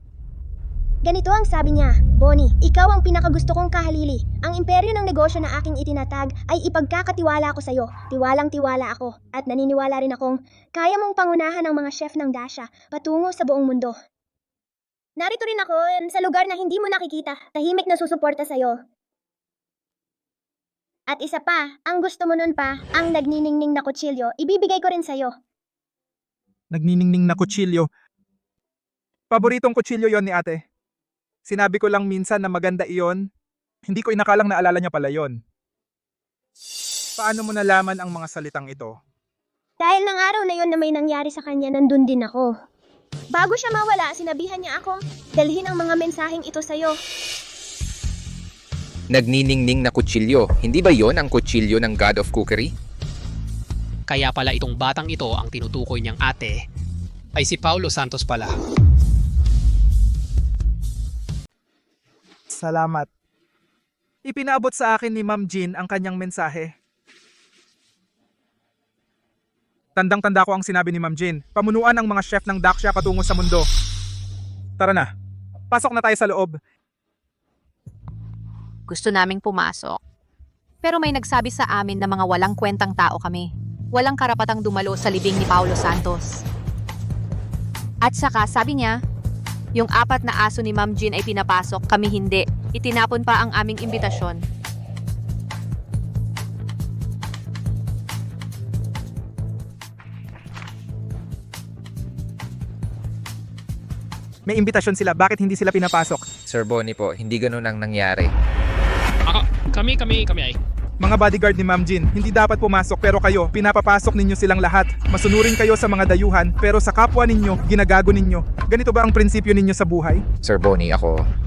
Ganito ang sabi niya, Bonnie, ikaw ang pinakagusto kong kahalili. Ang imperyo ng negosyo na aking itinatag ay ipagkakatiwala ko sa'yo. Tiwalang-tiwala ako at naniniwala rin akong kaya mong pangunahan ang mga chef ng Dasha patungo sa buong mundo. Narito rin ako sa lugar na hindi mo nakikita. Tahimik na susuporta sa'yo. At isa pa, ang gusto mo nun pa, ang nagniningning na kutsilyo, ibibigay ko rin sa'yo. Nagniningning na kutsilyo. Paboritong kutsilyo yon ni ate. Sinabi ko lang minsan na maganda iyon. Hindi ko inakalang naalala niya pala yon. Paano mo nalaman ang mga salitang ito? Dahil ng araw na yon na may nangyari sa kanya, nandun din ako. Bago siya mawala, sinabihan niya akong dalhin ang mga mensaheng ito sa'yo. Nagniningning na kutsilyo. Hindi ba yon ang kutsilyo ng God of Cookery? Kaya pala itong batang ito ang tinutukoy niyang ate ay si Paulo Santos pala. Salamat. Ipinaabot sa akin ni Ma'am Jean ang kanyang mensahe. Tandang-tanda ko ang sinabi ni Ma'am Jean. Pamunuan ang mga chef ng Daksha patungo sa mundo. Tara na. Pasok na tayo sa loob. Gusto naming pumasok. Pero may nagsabi sa amin na mga walang kwentang tao kami. Walang karapatang dumalo sa libing ni Paulo Santos. At saka sabi niya, yung 4 na aso ni Ma'am Jean ay pinapasok, kami hindi. Itinapon pa ang aming imbitasyon. May imbitasyon sila, bakit hindi sila pinapasok? Sir Bonnie po, hindi ganun ang nangyari. Kami ay Mga bodyguard ni Ma'am Jean, hindi dapat pumasok pero kayo, pinapapasok ninyo silang lahat. Masunurin kayo sa mga dayuhan pero sa kapwa ninyo, ginagago ninyo. Ganito ba ang prinsipyo ninyo sa buhay? Sir Bonnie,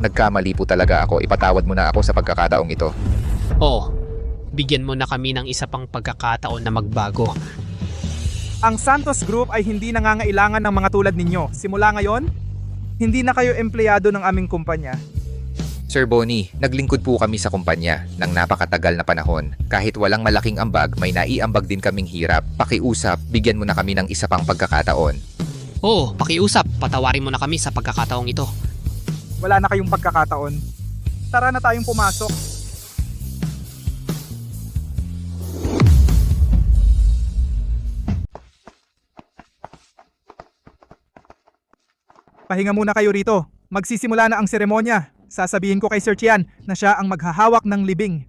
nagkamali po talaga ako. Ipatawad mo na ako sa pagkakataong ito. Oh, bigyan mo na kami ng isa pang pagkakataon na magbago. Ang Santos Group ay hindi nangangailangan ng mga tulad ninyo. Simula ngayon, hindi na kayo empleyado ng aming kumpanya. Sir Bonnie, naglingkod po kami sa kumpanya ng napakatagal na panahon. Kahit walang malaking ambag, may naiambag din kaming hirap. Pakiusap, bigyan mo na kami ng isa pang pagkakataon. Oh, pakiusap, patawarin mo na kami sa pagkakataong ito. Wala na kayong pagkakataon. Tara na tayong pumasok. Pahinga muna kayo rito. Magsisimula na ang seremonya. Sasabihin ko kay Sir Tian na siya ang maghahawak ng libing.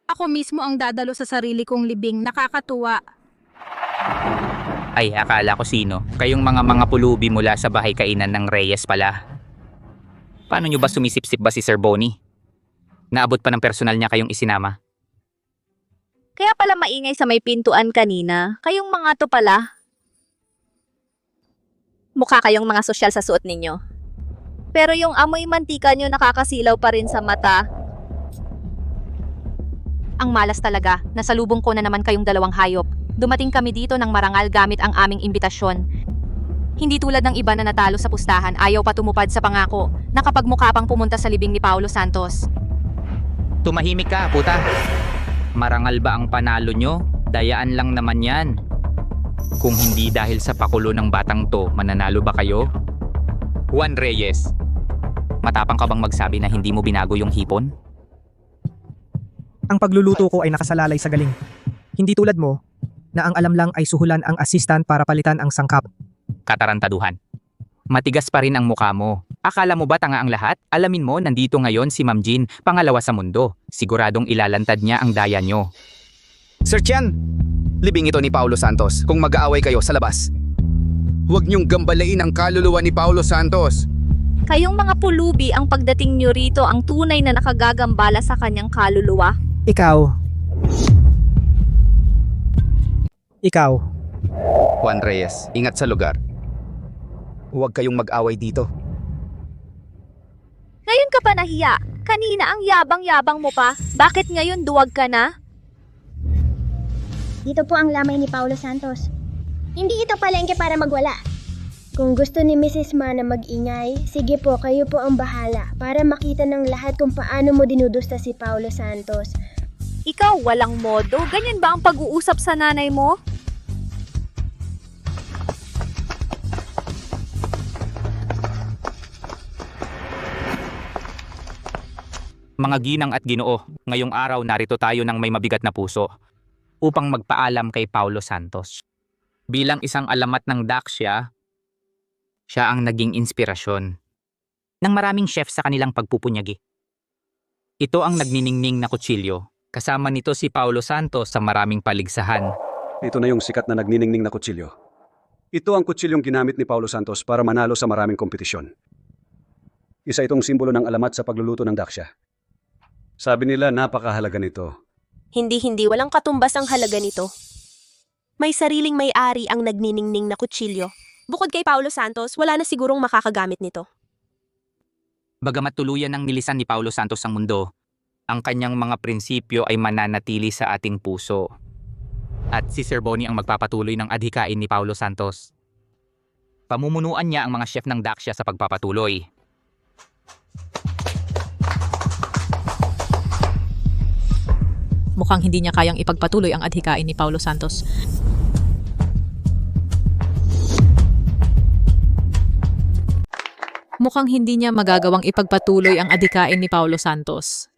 Ako mismo ang dadalo sa sarili kong libing. Nakakatuwa. Ay, akala ko sino. Kayong mga pulubi mula sa bahay kainan ng Reyes pala. Paano nyo ba sumisip-sip ba si Sir Bonnie? Naabot pa ng personal niya kayong isinama. Kaya pala maingay sa may pintuan kanina. Kayong mga to pala. Mukha kayong mga sosyal sa suot ninyo. Pero yung amoy mantika nyo nakakasilaw pa rin sa mata. Ang malas talaga, nasalubong ko na naman kayong dalawang hayop. Dumating kami dito ng marangal gamit ang aming imbitasyon. Hindi tulad ng iba na natalo sa pustahan, ayaw pa tumupad sa pangako. Nakapagmukha pang pumunta sa libing ni Paulo Santos. Tumahimik ka, puta. Marangal ba ang panalo nyo? Dayaan lang naman yan. Kung hindi dahil sa pakulo ng batang to, mananalo ba kayo? Juan Reyes, matapang ka bang magsabi na hindi mo binago yung hipon? Ang pagluluto ko ay nakasalalay sa galing. Hindi tulad mo, na ang alam lang ay suhulan ang assistant para palitan ang sangkap. Katarantaduhan. Matigas pa rin ang mukha mo. Akala mo ba tanga ang lahat? Alamin mo, nandito ngayon si Ma'am Jean, pangalawa sa mundo. Siguradong ilalantad niya ang daya nyo. Sir Tian, libing ito ni Paulo Santos kung mag-aaway kayo sa labas. Huwag niyong gambalain ang kaluluwa ni Paulo Santos. Kayong mga pulubi ang pagdating nyo rito ang tunay na nakagagambala sa kanyang kaluluwa. Ikaw. Juan Reyes, ingat sa lugar. Huwag kayong mag-away dito. Ngayon ka pa nahiya. Kanina ang yabang-yabang mo pa. Bakit ngayon duwag ka na? Dito po ang lamay ni Paulo Santos. Hindi ito palengke para magwala. Kung gusto ni Mrs. Ma na mag-ingay, sige po, kayo po ang bahala para makita ng lahat kung paano mo dinudusta si Paulo Santos. Ikaw walang modo? Ganyan ba ang pag-uusap sa nanay mo? Mga ginang at ginoo, ngayong araw narito tayo ng may mabigat na puso upang magpaalam kay Paulo Santos. Bilang isang alamat ng Daxia, siya ang naging inspirasyon ng maraming chef sa kanilang pagpupunyagi. Ito ang nagniningning na kutsilyo. Kasama nito si Paulo Santos sa maraming paligsahan. Ito na yung sikat na nagniningning na kutsilyo. Ito ang kutsilyong ginamit ni Paulo Santos para manalo sa maraming kompetisyon. Isa itong simbolo ng alamat sa pagluluto ng Daxia. Sabi nila napakahalaga nito. Hindi, walang katumbas ang halaga nito. May sariling may-ari ang nagniningning na kutsilyo. Bukod kay Paulo Santos, wala na sigurong makakagamit nito. Bagamat tuluyan ng nilisan ni Paulo Santos ang mundo, ang kanyang mga prinsipyo ay mananatili sa ating puso. At si Sir Bonnie ang magpapatuloy ng adhikain ni Paulo Santos. Pamumunuan niya ang mga chef ng Daxia sa pagpapatuloy. Mukhang hindi niya kayang ipagpatuloy ang adhikain ni Paulo Santos. Mukhang hindi niya magagawang ipagpatuloy ang adhikain ni Paulo Santos.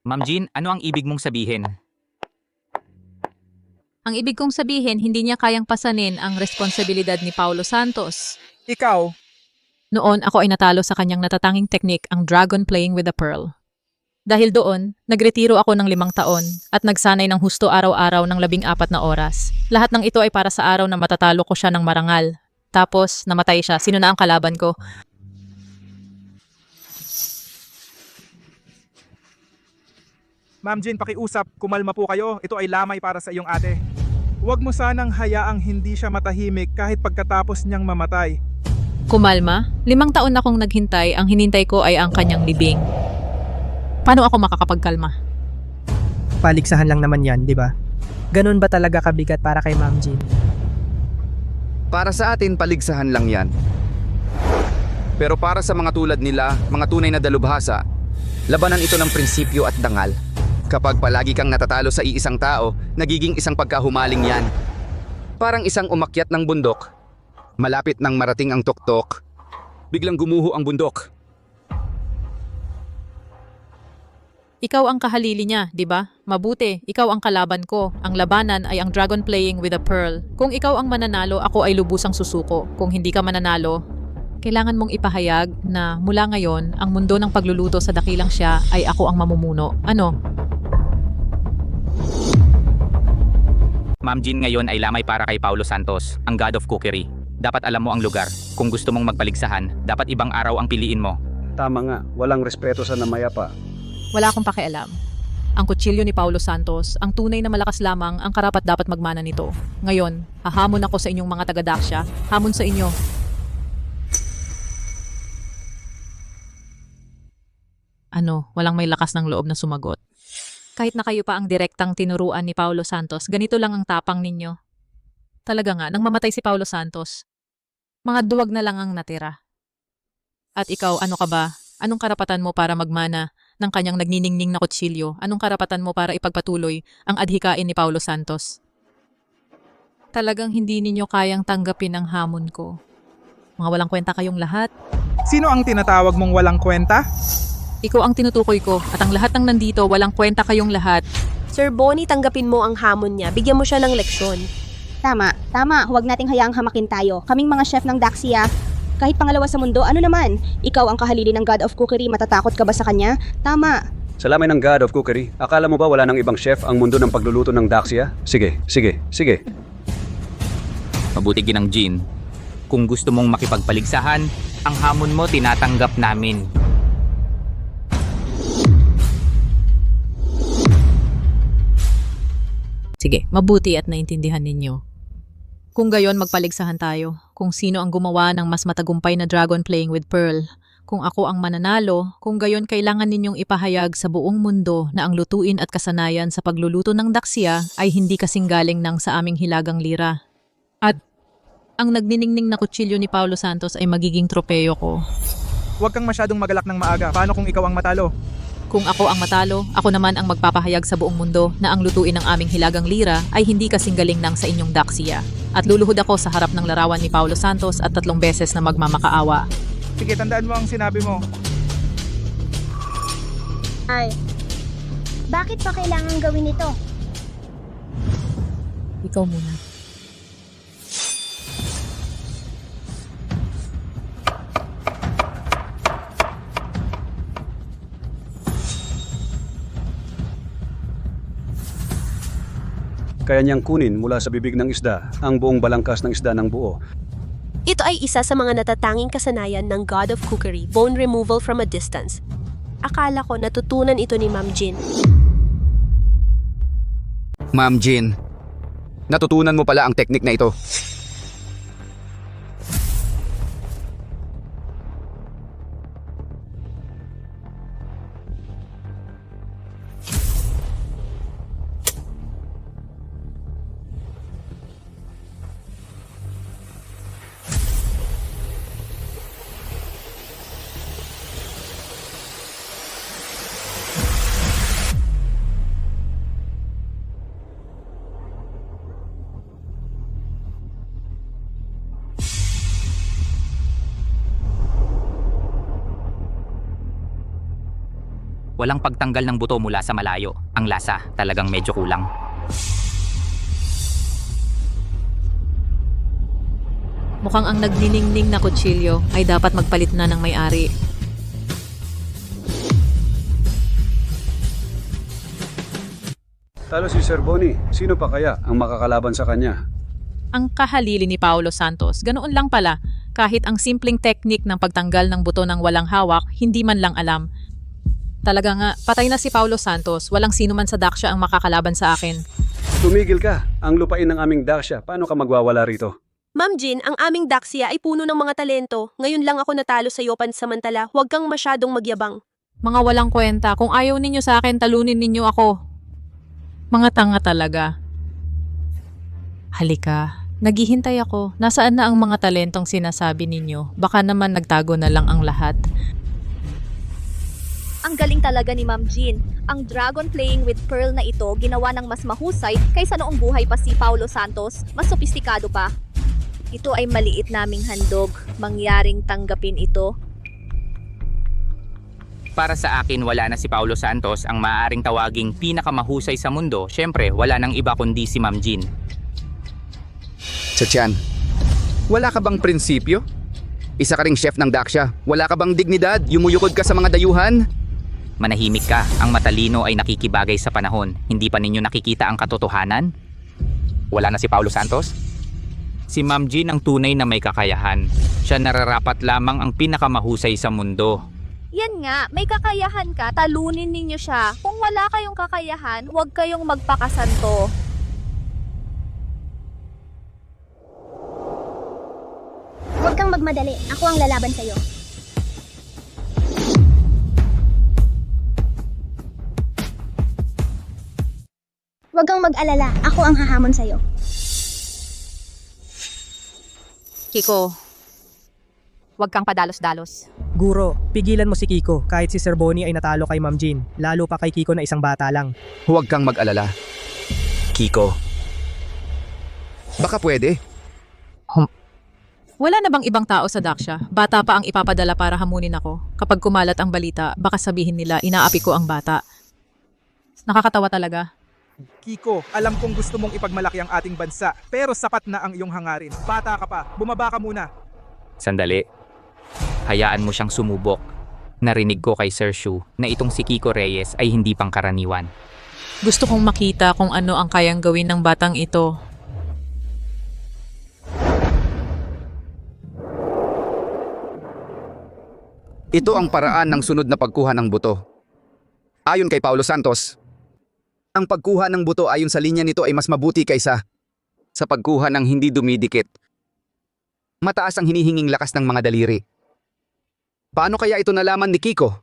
Ma'am Jean, ano ang ibig mong sabihin? Ang ibig kong sabihin, hindi niya kayang pasanin ang responsibilidad ni Paulo Santos. Ikaw. Noon, ako ay natalo sa kanyang natatanging teknik, ang Dragon Playing with a Pearl. Dahil doon, nagretiro ako ng 5 taon at nagsanay ng husto araw-araw ng 14 na oras. Lahat ng ito ay para sa araw na matatalo ko siya ng marangal. Tapos, namatay siya. Sino na ang kalaban ko? Ma'am Jean, pakiusap, kumalma po kayo. Ito ay lamay para sa iyong ate. Huwag mo sanang hayaang hindi siya matahimik kahit pagkatapos niyang mamatay. Kumalma, 5 taon na akong naghintay, ang hinintay ko ay ang kanyang libing. Paano ako makakapagkalma? Paligsahan lang naman yan, di ba? Ganun ba talaga kabigat para kay Ma'am Jean? Para sa atin, paligsahan lang yan. Pero para sa mga tulad nila, mga tunay na dalubhasa, labanan ito ng prinsipyo at dangal. Kapag palagi kang natatalo sa iisang tao, nagiging isang pagkahumaling yan. Parang isang umakyat ng bundok. Malapit nang marating ang tuktok, biglang gumuho ang bundok. Ikaw ang kahalili niya, di ba? Mabuti, ikaw ang kalaban ko. Ang labanan ay ang dragon playing with a pearl. Kung ikaw ang mananalo, ako ay lubusang susuko. Kung hindi ka mananalo, kailangan mong ipahayag na mula ngayon, ang mundo ng pagluluto sa dakilang siya ay ako ang mamumuno. Ano? Ma'am Jean ngayon ay lamay para kay Paulo Santos, ang God of Cookery. Dapat alam mo ang lugar. Kung gusto mong magpaligsahan, dapat ibang araw ang piliin mo. Tama nga, walang respeto sa namayapa. Wala akong pakialam. Ang kutsilyo ni Paulo Santos, ang tunay na malakas lamang ang karapat dapat magmana nito. Ngayon, hahamon ako sa inyong mga taga-Daxia. Hamon sa inyo. Ano, walang may lakas ng loob na sumagot. Kahit na kayo pa ang direktang tinuruan ni Paulo Santos, ganito lang ang tapang ninyo. Talaga nga, nang mamatay si Paulo Santos, mga duwag na lang ang natira. At ikaw, ano ka ba? Anong karapatan mo para magmana ng kanyang nagniningning na kutsilyo? Anong karapatan mo para ipagpatuloy ang adhikain ni Paulo Santos? Talagang hindi ninyo kayang tanggapin ang hamon ko. Mga walang kwenta kayong lahat. Sino ang tinatawag mong walang kwenta? Ikaw ang tinutukoy ko at ang lahat ng nandito walang kwenta kayong lahat. Sir Bonnie, tanggapin mo ang hamon niya. Bigyan mo siya ng leksyon. Tama. Huwag nating hayaang hamakin tayo. Kaming mga chef ng Daxia, kahit pangalawa sa mundo, ano naman? Ikaw ang kahalili ng God of Cookery, matatakot ka ba sa kanya? Tama. Sa lamay ng God of Cookery, akala mo ba wala nang ibang chef ang mundo ng pagluluto ng Daxia? Sige. Mabuti ginang Jean. Kung gusto mong makipagpaligsahan, ang hamon mo tinatanggap namin. Sige, mabuti at naintindihan ninyo. Kung gayon, magpaligsahan tayo. Kung sino ang gumawa ng mas matagumpay na dragon playing with pearl. Kung ako ang mananalo, kung gayon kailangan ninyong ipahayag sa buong mundo na ang lutuin at kasanayan sa pagluluto ng Daxia ay hindi kasing galing ng sa aming hilagang lira. At ang nagniningning na kutsilyo ni Paulo Santos ay magiging tropeyo ko. Huwag kang masyadong magalak ng maaga. Paano kung ikaw ang matalo? Kung ako ang matalo, ako naman ang magpapahayag sa buong mundo na ang lutuin ng aming hilagang lira ay hindi kasing galing ng sa inyong Daxia. At luluhod ako sa harap ng larawan ni Paulo Santos at 3 beses na magmamakaawa. Sige, tandaan mo ang sinabi mo. Ay, bakit pa kailangan gawin ito? Ikaw muna. Kaya niyang kunin mula sa bibig ng isda ang buong balangkas ng isda ng buo. Ito ay isa sa mga natatanging kasanayan ng God of Cookery, bone removal from a distance. Akala ko natutunan ito ni Ma'am Jean. Ma'am Jean, natutunan mo pala ang teknik na ito. Walang pagtanggal ng buto mula sa malayo. Ang lasa talagang medyo kulang. Mukhang ang nagniningning na kutsilyo ay dapat magpalit na ng may-ari. Talo si Sir Bonnie, sino pa kaya ang makakalaban sa kanya? Ang kahalili ni Paulo Santos, ganoon lang pala. Kahit ang simpleng teknik ng pagtanggal ng buto ng walang hawak, hindi man lang alam. Talaga nga, patay na si Paulo Santos. Walang sino man sa Daxia ang makakalaban sa akin. Tumigil ka. Ang lupain ng aming Daxia. Paano ka magwawala rito? Ma'am Jean, ang aming Daxia ay puno ng mga talento. Ngayon lang ako natalo sa iyo pansamantala. Huwag kang masyadong magyabang. Mga walang kwenta. Kung ayaw ninyo sa akin, talunin ninyo ako. Mga tanga talaga. Halika. Naghihintay ako. Nasaan na ang mga talentong sinasabi ninyo? Baka naman nagtago na lang ang lahat. Ang galing talaga ni Ma'am Jean. Ang Dragon Playing with Pearl na ito ginawa ng mas mahusay kaysa noong buhay pa si Paulo Santos. Mas sopistikado pa. Ito ay maliit naming handog. Mangyaring tanggapin ito. Para sa akin, wala na si Paulo Santos ang maaaring tawaging pinakamahusay sa mundo. Syempre, wala nang iba kundi si Ma'am Jean. Chachan, wala ka bang prinsipyo? Isa ka ring chef ng Daxia. Wala ka bang dignidad? Yumuyukod ka sa mga dayuhan? Manahimik ka. Ang matalino ay nakikibagay sa panahon. Hindi pa ninyo nakikita ang katotohanan? Wala na si Paulo Santos? Si Ma'am Jean ang tunay na may kakayahan. Siya nararapat lamang ang pinakamahusay sa mundo. Yan nga, may kakayahan ka, talunin ninyo siya. Kung wala kayong kakayahan, huwag kayong magpakasanto. Huwag kang magmadali. Ako ang lalaban sa'yo. Huwag kang mag-alala. Ako ang hahamon sa'yo. Kiko, huwag kang padalos-dalos. Guro, pigilan mo si Kiko kahit si Sir Bonnie ay natalo kay Ma'am Jean. Lalo pa kay Kiko na isang bata lang. Huwag kang mag-alala. Kiko. Baka pwede. Wala na bang ibang tao sa Daxia? Bata pa ang ipapadala para hamunin ako. Kapag kumalat ang balita, baka sabihin nila inaapi ko ang bata. Nakakatawa talaga. Kiko, alam kong gusto mong ipagmalaki ang ating bansa, pero sapat na ang iyong hangarin. Bata ka pa, bumaba ka muna. Sandali. Hayaan mo siyang sumubok. Narinig ko kay Sir Shu na itong si Kiko Reyes ay hindi pangkaraniwan. Gusto kong makita kung ano ang kayang gawin ng batang ito. Ito ang paraan ng sunod na pagkuha ng buto. Ayon kay Paulo Santos, ang pagkuha ng buto ayon sa linya nito ay mas mabuti kaysa sa pagkuha ng hindi dumidikit. Mataas ang hinihinging lakas ng mga daliri. Paano kaya ito nalaman ni Kiko?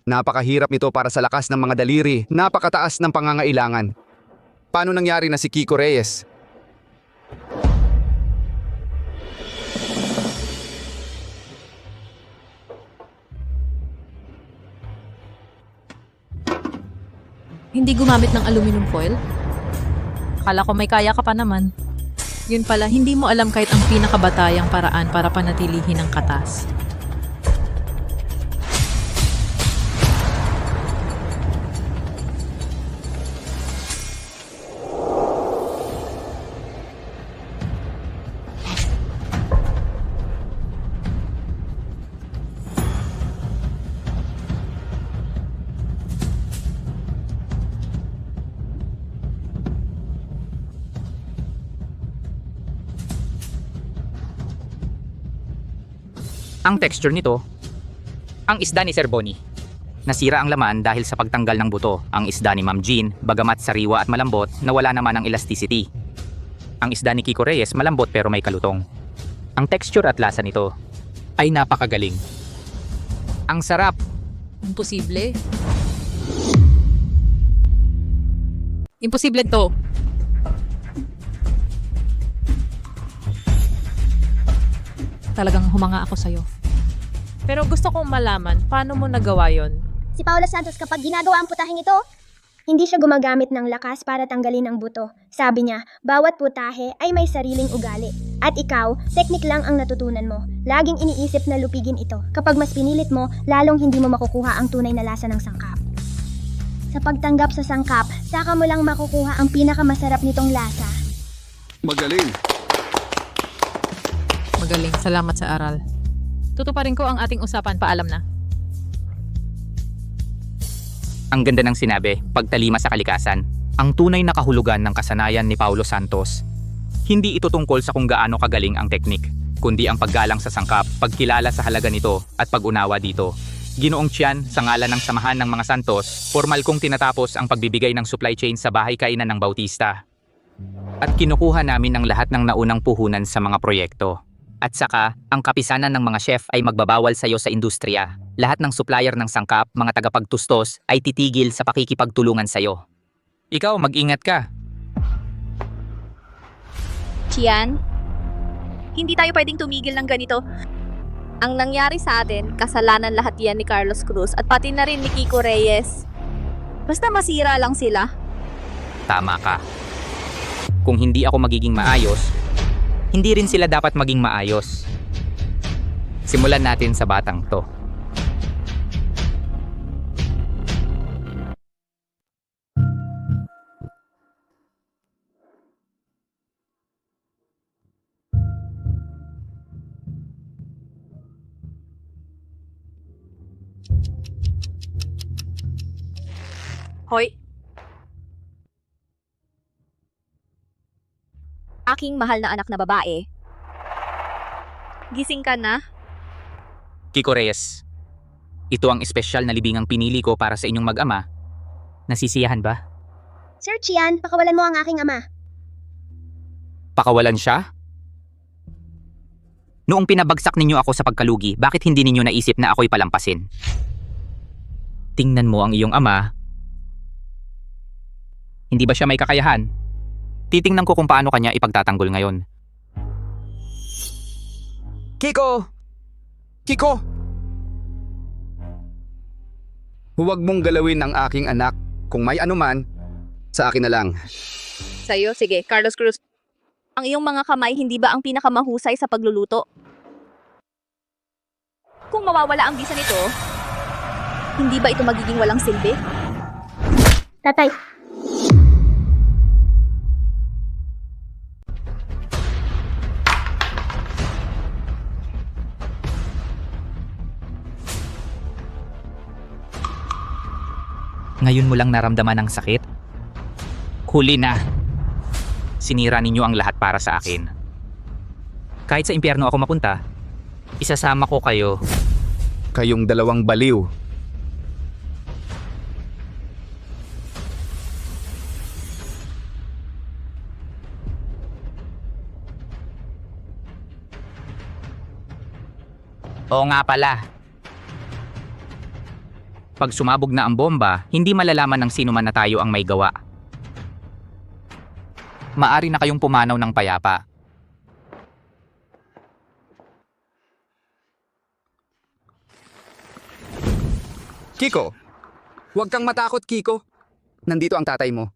Napakahirap nito para sa lakas ng mga daliri, napakataas ng pangangailangan. Paano nangyari na si Kiko Reyes? Hindi gumamit ng aluminum foil? Akala ko may kaya ka pa naman. Yun pala, hindi mo alam kahit ang pinakabatayang paraan para panatilihin ang katas. Ang texture nito, ang isda ni Sir Bonnie. Nasira ang laman dahil sa pagtanggal ng buto. Ang isda ni Ma'am Jean, bagamat sariwa at malambot, nawala naman ang elasticity. Ang isda ni Kiko Reyes, malambot pero may kalutong. Ang texture at lasa nito ay napakagaling. Ang sarap. Imposible. Imposible to. Talagang humanga ako sa'yo. Pero gusto kong malaman, paano mo nagawa yon? Si Paulo Santos kapag ginagawa ang putahing ito, hindi siya gumagamit ng lakas para tanggalin ang buto. Sabi niya, bawat putahe ay may sariling ugali. At ikaw, teknik lang ang natutunan mo. Laging iniisip na lupigin ito. Kapag mas pinilit mo, lalong hindi mo makukuha ang tunay na lasa ng sangkap. Sa pagtanggap sa sangkap, saka mo lang makukuha ang pinakamasarap nitong lasa. Magaling. Magaling, salamat sa aral. Tutuparin ko ang ating usapan, paalam na. Ang ganda ng sinabi, pagtalima sa kalikasan. Ang tunay na kahulugan ng kasanayan ni Paulo Santos. Hindi ito tungkol sa kung gaano kagaling ang teknik. kundi ang paggalang sa sangkap, pagkilala sa halaga nito, at pag-unawa dito. Ginoong Tian, sa ngalan ng Samahan ng mga Santos, formal kong tinatapos ang pagbibigay ng supply chain sa bahay kainan ng Bautista. At kinukuha namin ang lahat ng naunang puhunan sa mga proyekto. At saka, ang kapisanan ng mga chef ay magbabawal sa iyo sa industriya. Lahat ng supplier ng sangkap, mga tagapagtustos, ay titigil sa pakikipagtulungan sa iyo. Ikaw, mag-ingat ka. Tian, hindi tayo pwedeng tumigil ng ganito. Ang nangyari sa atin, kasalanan lahat yan ni Carlos Cruz at pati na rin ni Kiko Reyes. Basta masira lang sila. Tama ka. Kung hindi ako magiging maayos, hindi rin sila dapat maging maayos. Simulan natin sa batang to. Hoy! Aking mahal na anak na babae. Gising ka na? Kiko Reyes, ito ang espesyal na libingang pinili ko para sa inyong mag-ama. Nasisiyahan ba? Sir Chian, pakawalan mo ang aking ama. Pakawalan siya? Noong pinabagsak ninyo ako sa pagkalugi, bakit hindi ninyo naisip na ako'y palampasin? Tingnan mo ang iyong ama. Hindi ba siya may kakayahan? Titingnan ko kung paano kanya ipagtatanggol ngayon. Kiko! Kiko! Huwag mong galawin ang aking anak. Kung may anuman, sa akin na lang. Sa'yo, sige, Carlos Cruz. Ang iyong mga kamay hindi ba ang pinakamahusay sa pagluluto? Kung mawawala ang bisa nito, hindi ba ito magiging walang silbi? Tatay, Ngayon mo lang naramdaman ang sakit? Huli na. Sinira ninyo ang lahat para sa akin. Kahit sa impyerno ako mapunta, isasama ko kayo. Kayong dalawang baliw. Oo nga pala. Pag sumabog na ang bomba, hindi malalaman ng sino man na tayo ang may gawa. Maari na kayong pumanaw ng payapa. Kiko! Huwag kang matakot, Kiko. Nandito ang tatay mo.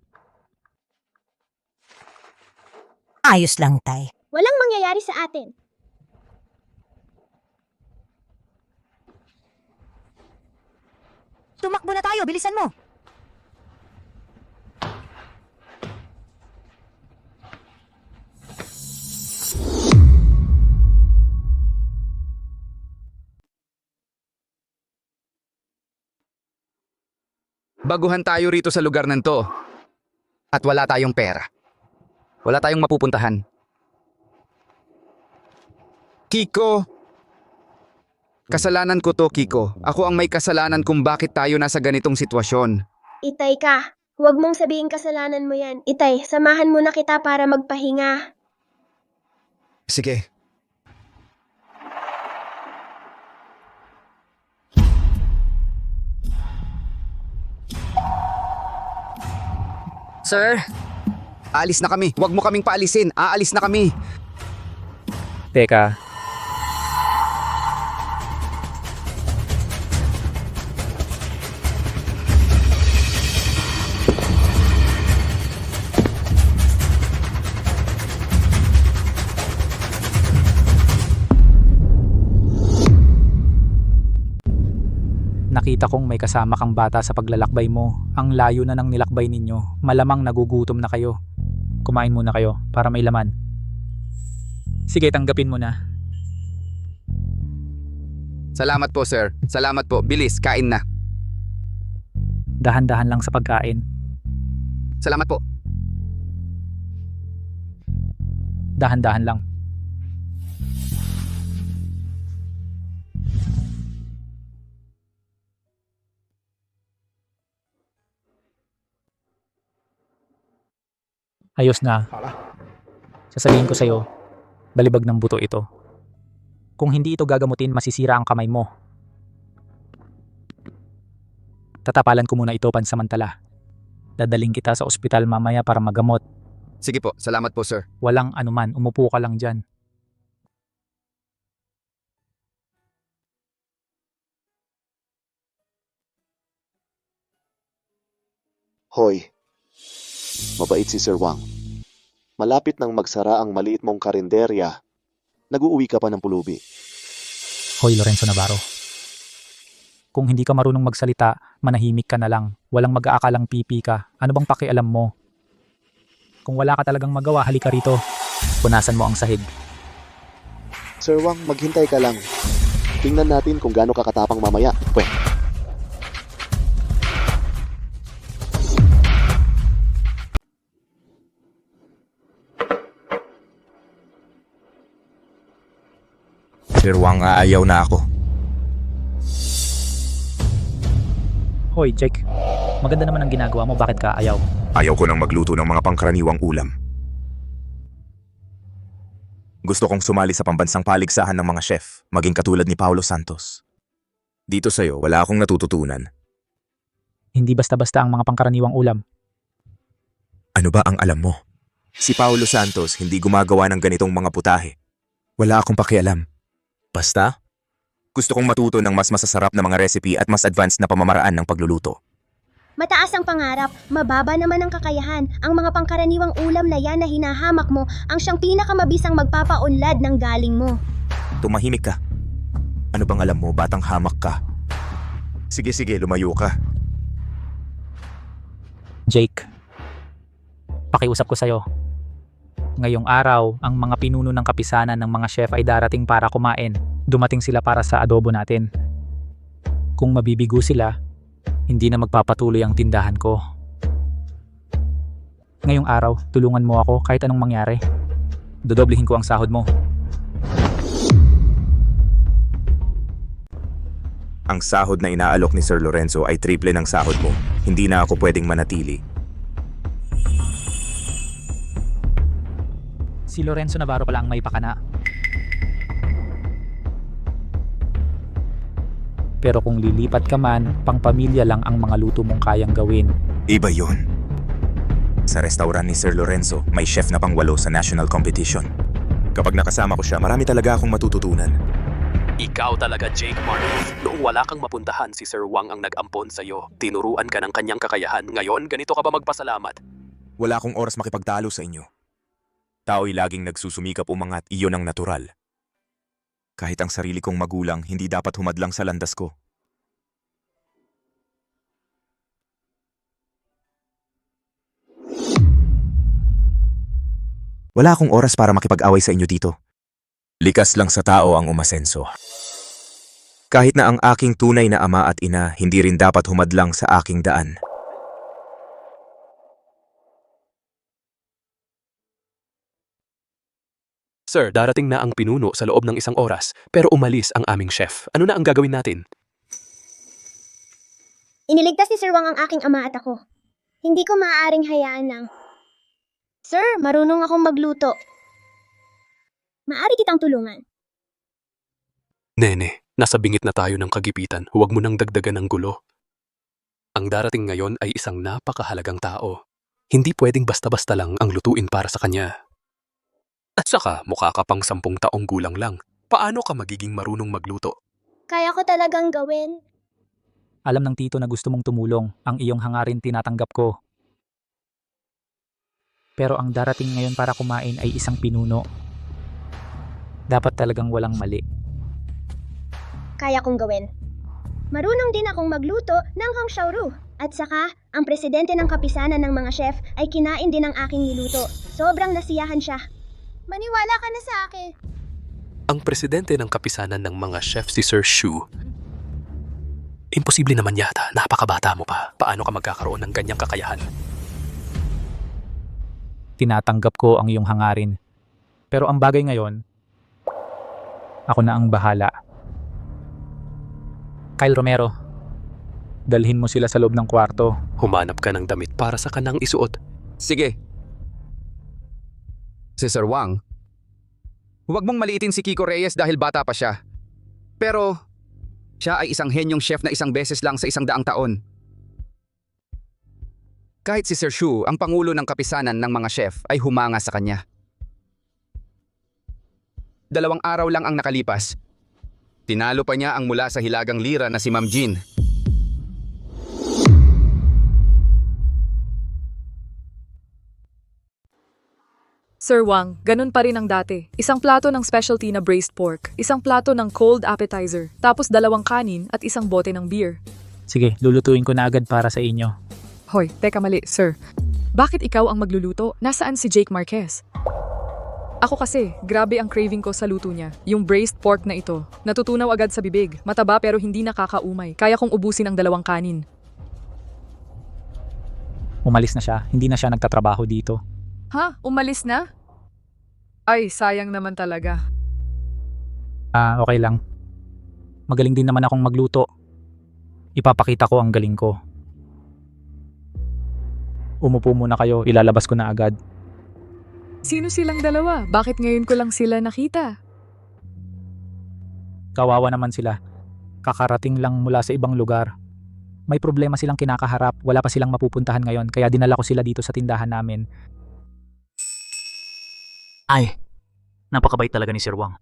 Ayos lang, Tay. walang mangyayari sa atin. Tumakbo na tayo, bilisan mo! Baguhan tayo rito sa lugar nan to. At wala tayong pera. Wala tayong mapupuntahan. Kiko! Kasalanan ko to, Kiko. Ako ang may kasalanan kung bakit tayo nasa ganitong sitwasyon. Itay ka. Huwag mong sabihin kasalanan mo yan. Itay, samahan mo na kita para magpahinga. Sige. Sir, aalis na kami. Huwag mo kaming paalisin. Aalis na kami. Teka. Nakita kong may kasama kang bata sa paglalakbay mo. Ang layo na ng nilakbay ninyo. Malamang nagugutom na kayo. Kumain muna kayo para may laman. Sige, tanggapin mo na. Salamat po, sir. Salamat po. Bilis, kain na. Dahan-dahan lang sa pagkain. Salamat po. Dahan-dahan lang. Ayos na. Sasabihin ko sa'yo, balibag ng buto ito. Kung hindi ito gagamutin, masisira ang kamay mo. Tatapalan ko muna ito pansamantala. Dadaling kita sa ospital mamaya para magamot. Sige po, salamat po sir. Walang anuman, umupo ka lang dyan. Hoy, mabait si Sir Wang. Malapit nang magsara ang maliit mong karinderya. Nag-uuwi ka pa ng pulubi. Hoy Lorenzo Navarro. Kung hindi ka marunong magsalita, manahimik ka na lang. Walang mag-aakalang pipi ka. Ano bang pakialam mo? Kung wala ka talagang magawa, halika rito. Punasan mo ang sahig. Sir Wang, maghintay ka lang. Tingnan natin kung gaano kakatapang mamaya. Pweh. Sir Wang, ayaw na ako. Hoy Jake, maganda naman ang ginagawa mo. Bakit ka ayaw? Ayaw ko nang magluto ng mga pangkaraniwang ulam. Gusto kong sumali sa pambansang paligsahan ng mga chef, maging katulad ni Paulo Santos. Dito sa'yo, wala akong natututunan. Hindi basta-basta ang mga pangkaraniwang ulam. Ano ba ang alam mo? Si Paulo Santos hindi gumagawa ng ganitong mga putahe. Wala akong pakialam. Basta, gusto kong matuto ng mas masasarap na mga recipe at mas advanced na pamamaraan ng pagluluto. Mataas ang pangarap, mababa naman ang kakayahan. Ang mga pangkaraniwang ulam na yan na hinahamak mo ang siyang pinakamabisang magpapaunlad ng galing mo. Tumahimik ka. Ano bang alam mo, batang hamak ka? Sige, lumayo ka. Jake, pakiusap ko sa'yo. Ngayong araw, ang mga pinuno ng kapisanan ng mga chef ay darating para kumain. Dumating sila para sa adobo natin. Kung mabibigo sila, hindi na magpapatuloy ang tindahan ko. Ngayong araw, tulungan mo ako kahit anong mangyari. Dodoblihin ko ang sahod mo. Ang sahod na inaalok ni Sir Lorenzo ay triple ng sahod mo. Hindi na ako pwedeng manatili. Si Lorenzo Navarro pala ang may pakana. Pero kung lilipat ka man, pangpamilya lang ang mga luto mong kayang gawin. Iba yun. Sa restaurant ni Sir Lorenzo, may chef na pang-8 sa national competition. Kapag nakasama ko siya, marami talaga akong matututunan. Ikaw talaga, Jake Martin. Noong wala kang mapuntahan, si Sir Wang ang nag-ampon sa'yo. Tinuruan ka ng kanyang kakayahan. Ngayon, ganito ka ba magpasalamat? Wala akong oras makipagtalo sa inyo. Tao'y laging nagsusumikap umangat, iyon ang natural. Kahit ang sarili kong magulang, hindi dapat humadlang sa landas ko. Wala akong oras para makipag-away sa inyo dito. Likas lang sa tao ang umasenso. Kahit na ang aking tunay na ama at ina, hindi rin dapat humadlang sa aking daan. Sir, darating na ang pinuno sa loob ng 1 oras, pero umalis ang aming chef. Ano na ang gagawin natin? Iniligtas ni Sir Wang ang aking ama at ako. Hindi ko maaaring hayaan lang. Sir, marunong akong magluto. Maaari kitang tulungan. Nene, nasa bingit na tayo ng kagipitan. Huwag mo nang dagdagan ng gulo. Ang darating ngayon ay isang napakahalagang tao. Hindi pwedeng basta-basta lang ang lutuin para sa kanya. At saka, mukha ka pang 10 taong gulang lang. Paano ka magiging marunong magluto? Kaya ko talagang gawin. Alam ng tito na gusto mong tumulong. Ang iyong hangarin tinatanggap ko. Pero ang darating ngayon para kumain ay isang pinuno. Dapat talagang walang mali. Kaya kong gawin. Marunong din akong magluto ng hangshawru. At saka, ang presidente ng kapisanan ng mga chef ay kinain din ang aking niluto. Sobrang nasiyahan siya. Maniwala ka na sa akin. Ang presidente ng kapisanan ng mga chef si Sir Shu. Imposible naman yata, napakabata mo pa. Paano ka magkakaroon ng ganyang kakayahan? Tinatanggap ko ang iyong hangarin. Pero ang bagay ngayon, ako na ang bahala. Kyle Romero, dalhin mo sila sa loob ng kwarto. Humanap ka ng damit para sa kanang isuot. Sige. Si Sir Wang, huwag mong maliitin si Kiko Reyes dahil bata pa siya. Pero, siya ay isang henyong chef na isang beses lang sa 100 taon. Kahit si Sir Shu, ang pangulo ng kapisanan ng mga chef, ay humanga sa kanya. 2 araw lang ang nakalipas. Tinalo pa niya ang mula sa hilagang lira na si Ma'am Jean. Sir Wang, ganun pa rin ang dati. Isang plato ng specialty na braised pork, isang plato ng cold appetizer, tapos 2 kanin at isang bote ng beer. Sige, lulutuin ko na agad para sa inyo. Hoy, teka mali, sir. Bakit ikaw ang magluluto? Nasaan si Jake Marquez? Ako kasi, grabe ang craving ko sa luto niya. Yung braised pork na ito. Natutunaw agad sa bibig. Mataba pero hindi nakakaumay. Kaya kong ubusin ang 2 kanin. Umalis na siya, hindi na siya nagtatrabaho dito. Ha? Umalis na? Ay, sayang naman talaga. Okay lang. Magaling din naman akong magluto. Ipapakita ko ang galing ko. Umupo muna kayo, ilalabas ko na agad. Sino silang 2? Bakit ngayon ko lang sila nakita? Kawawa naman sila. Kakarating lang mula sa ibang lugar. May problema silang kinakaharap, wala pa silang mapupuntahan ngayon, kaya dinala ko sila dito sa tindahan namin. Ay, napakabait talaga ni Sir Wang.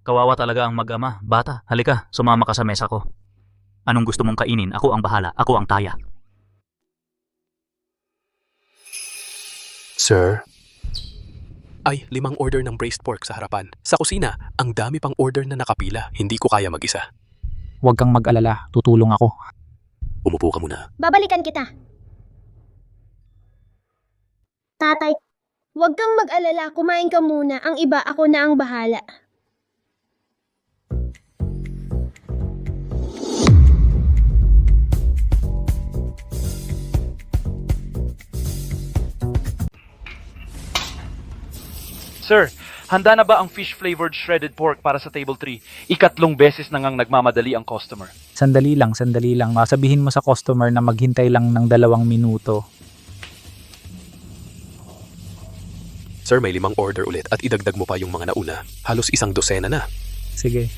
Kawawa talaga ang mag-ama. Bata, halika, sumama ka sa mesa ko. Anong gusto mong kainin? Ako ang bahala, ako ang taya. Sir? Ay, 5 order ng braised pork sa harapan. Sa kusina, ang dami pang order na nakapila. Hindi ko kaya mag-isa. Huwag kang mag-alala, tutulong ako. Umupo ka muna. Babalikan kita. Tatay, huwag kang mag-alala. Kumain ka muna. Ang iba, ako na ang bahala. Sir, handa na ba ang fish-flavored shredded pork para sa table 3? 3 beses na ngang nagmamadali ang customer. Sandali lang. Masabihin mo sa customer na maghintay lang ng 2 minuto. Sir, may 5 order ulit at idagdag mo pa yung mga nauna. Halos 1 dosena na. Sige.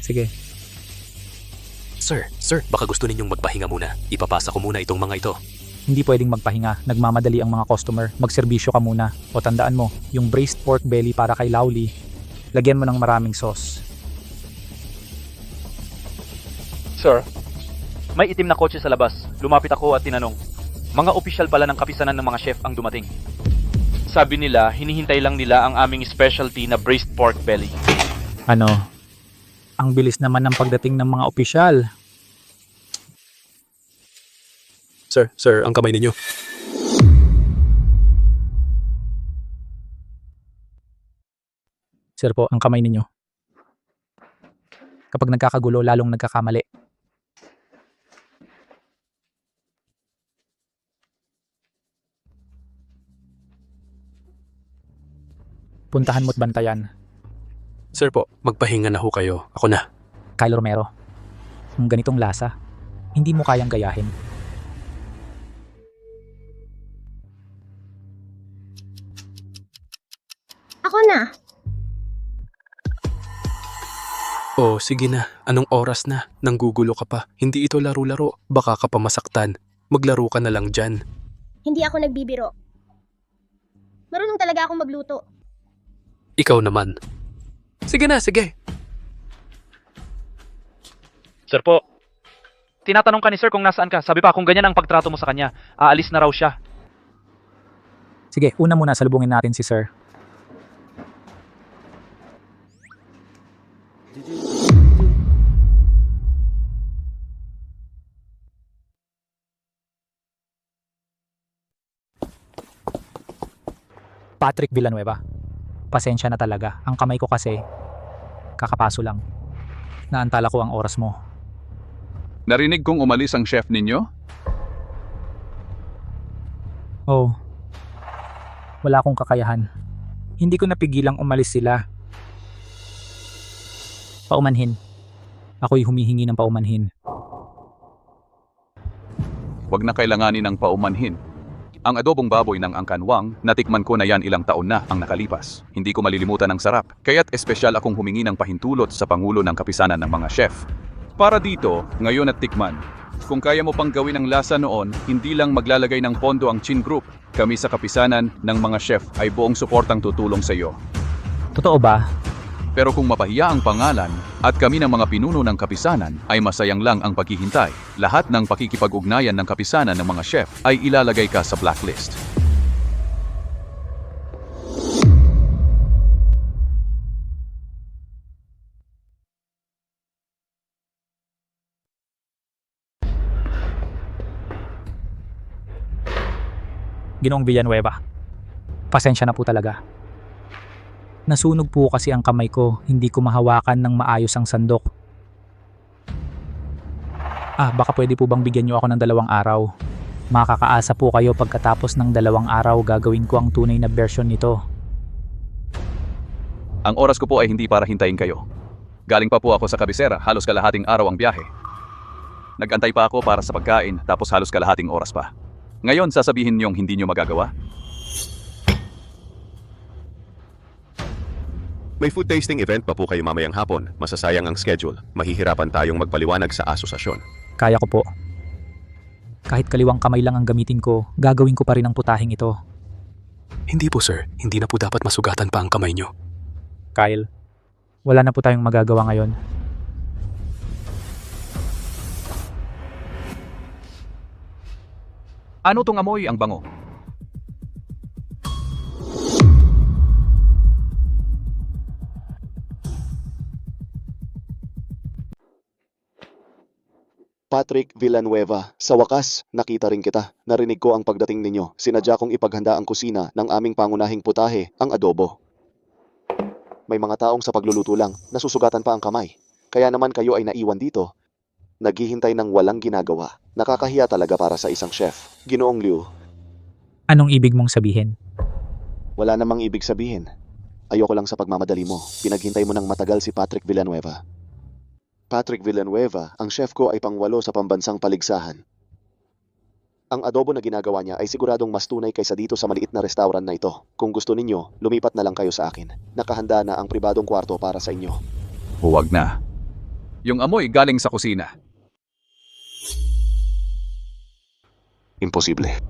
Sir, baka gusto ninyong magpahinga muna. Ipapasa ko muna itong mga ito. Hindi pwedeng magpahinga, nagmamadali ang mga customer, magserbisyo ka muna. O tandaan mo, yung braised pork belly para kay Lauli, lagyan mo ng maraming sauce. Sir, may itim na kotse sa labas. Lumapit ako at tinanong, mga opisyal pala ng kapisanan ng mga chef ang dumating. Sabi nila, hinihintay lang nila ang aming specialty na braised pork belly. Ano? Ang bilis naman ng pagdating ng mga opisyal. Sir, ang kamay ninyo. Sir po, ang kamay ninyo. Kapag nagkakagulo, lalong nagkakamali. Puntahan mo't bantayan. Sir po, magpahinga na ho kayo. Ako na. Kyle Romero, ang ganitong lasa, hindi mo kayang gayahin. Ako na. Oh, sige na. Anong oras na? Nanggugulo ka pa. Hindi ito laro-laro. Baka ka pa masaktan. Maglaro ka na lang dyan. Hindi ako nagbibiro. Marunong talaga akong magluto. Ikaw naman. Sige na, sige. Sir po, tinatanong ka ni sir kung nasaan ka. Sabi pa kung ganyan ang pagtrato mo sa kanya, aalis na raw siya. Sige, una muna salubungin natin si sir. Patrick Villanueva. Pasensya na talaga. Ang kamay ko kasi, kakapaso lang. Naantala ko ang oras mo. Narinig kong umalis ang chef ninyo? Oh. Wala akong kakayahan. Hindi ko napigilang umalis sila. Paumanhin. Ako'y humihingi ng paumanhin. Huwag na kailanganin ng paumanhin. Ang adobong baboy ng angkanwang, natikman ko na yan ilang taon na ang nakalipas. Hindi ko malilimutan ang sarap, kaya't espesyal akong humingi ng pahintulot sa Pangulo ng Kapisanan ng mga chef. Para dito, ngayon at tikman. Kung kaya mo pang gawin ang lasa noon, hindi lang maglalagay ng pondo ang Chin Group. Kami sa Kapisanan ng mga chef ay buong suportang tutulong sa iyo. Totoo ba? Pero kung mapahiya ang pangalan at kami ng mga pinuno ng kapisanan ay masayang lang ang paghihintay. Lahat ng pakikipag-ugnayan ng kapisanan ng mga chef ay ilalagay ka sa blacklist. Ginoong Villanueva, pasensya na po talaga. Nasunog po kasi ang kamay ko, hindi ko mahawakan ng maayos ang sandok. Baka pwede po bang bigyan niyo ako ng 2 araw? Makakaasa po kayo pagkatapos ng 2 araw gagawin ko ang tunay na version nito. Ang oras ko po ay hindi para hintayin kayo. Galing pa po ako sa kabisera, halos kalahating araw ang biyahe. Nag-antay pa ako para sa pagkain, tapos halos kalahating oras pa. Ngayon sasabihin niyong hindi niyo magagawa? May food tasting event pa po kayo mamayang hapon. Masasayang ang schedule. Mahihirapan tayong magpaliwanag sa asosasyon. Kaya ko po. Kahit kaliwang kamay lang ang gamitin ko, gagawin ko pa rin ang putahing ito. Hindi po sir, hindi na po dapat masugatan pa ang kamay nyo. Kyle, wala na po tayong magagawa ngayon. Ano tong amoy ang bango? Patrick Villanueva, sa wakas, nakita rin kita. Narinig ko ang pagdating ninyo. Sinadya kong ipaghanda ang kusina ng aming pangunahing putahe, ang adobo. May mga taong sa pagluluto lang, nasusugatan pa ang kamay. Kaya naman kayo ay naiwan dito. Naghihintay ng walang ginagawa. Nakakahiya talaga para sa isang chef. Ginoong Liu, Anong ibig mong sabihin? wala namang ibig sabihin. Ayoko lang sa pagmamadali mo. Pinaghintay mo ng matagal si Patrick Villanueva. Patrick Villanueva, ang chef ko ay pang-8 sa pambansang paligsahan. Ang adobo na ginagawa niya ay siguradong mas tunay kaysa dito sa maliit na restaurant na ito. Kung gusto ninyo, lumipat na lang kayo sa akin. Nakahanda na ang pribadong kwarto para sa inyo. Huwag na. Yung amoy galing sa kusina. Imposible.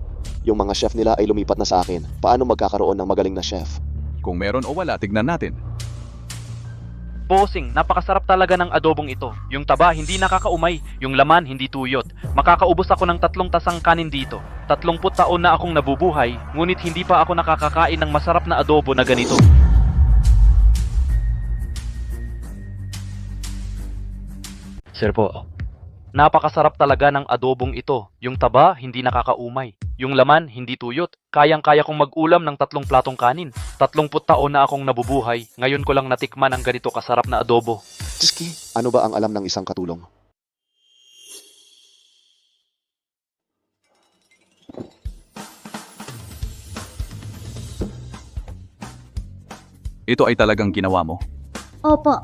Yung mga chef nila ay lumipat na sa akin. Paano magkakaroon ng magaling na chef? Kung meron o wala, tignan natin. Bossing, napakasarap talaga ng adobong ito. Yung taba hindi nakakaumay, yung laman hindi tuyot. Makakaubos ako ng 3 tasang kanin dito. 30 taon na akong nabubuhay, ngunit hindi pa ako nakakakain ng masarap na adobo na ganito. Sir po, napakasarap talaga ng adobong ito. Yung taba hindi nakakaumay, yung laman hindi tuyot. Kayang-kaya kong mag-ulam ng 3 platong kanin. 30 taon na akong nabubuhay, ngayon ko lang natikman ang ganito kasarap na adobo. Tski, ano ba ang alam ng isang katulong? Ito ay talagang ginawa mo. Opo.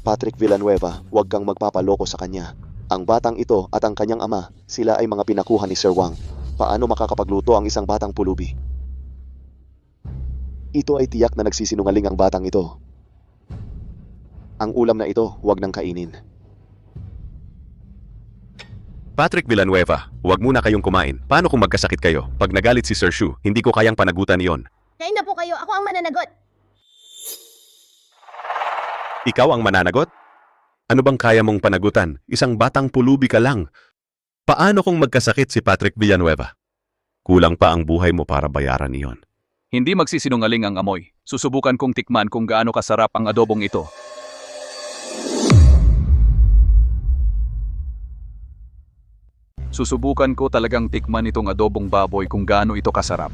Patrick Villanueva, huwag kang magpapaloko sa kanya. Ang batang ito at ang kanyang ama, sila ay mga pinakuha ni Sir Wang. Paano makakapagluto ang isang batang pulubi? Ito ay tiyak na nagsisinungaling ang batang ito. Ang ulam na ito, huwag nang kainin. Patrick Villanueva, huwag muna kayong kumain. Paano kung magkasakit kayo? Pag nagalit si Sir Shu, hindi ko kayang panagutan iyon. Kain na po kayo, ako ang mananagot. Ikaw ang mananagot? Ano bang kaya mong panagutan? Isang batang pulubi ka lang. Paano kung magkasakit si Patrick Villanueva? Kulang pa ang buhay mo para bayaran iyon. Hindi magsisinungaling ang amoy. Susubukan kong tikman kung gaano kasarap ang adobong ito. Susubukan ko talagang tikman itong adobong baboy kung gaano ito kasarap.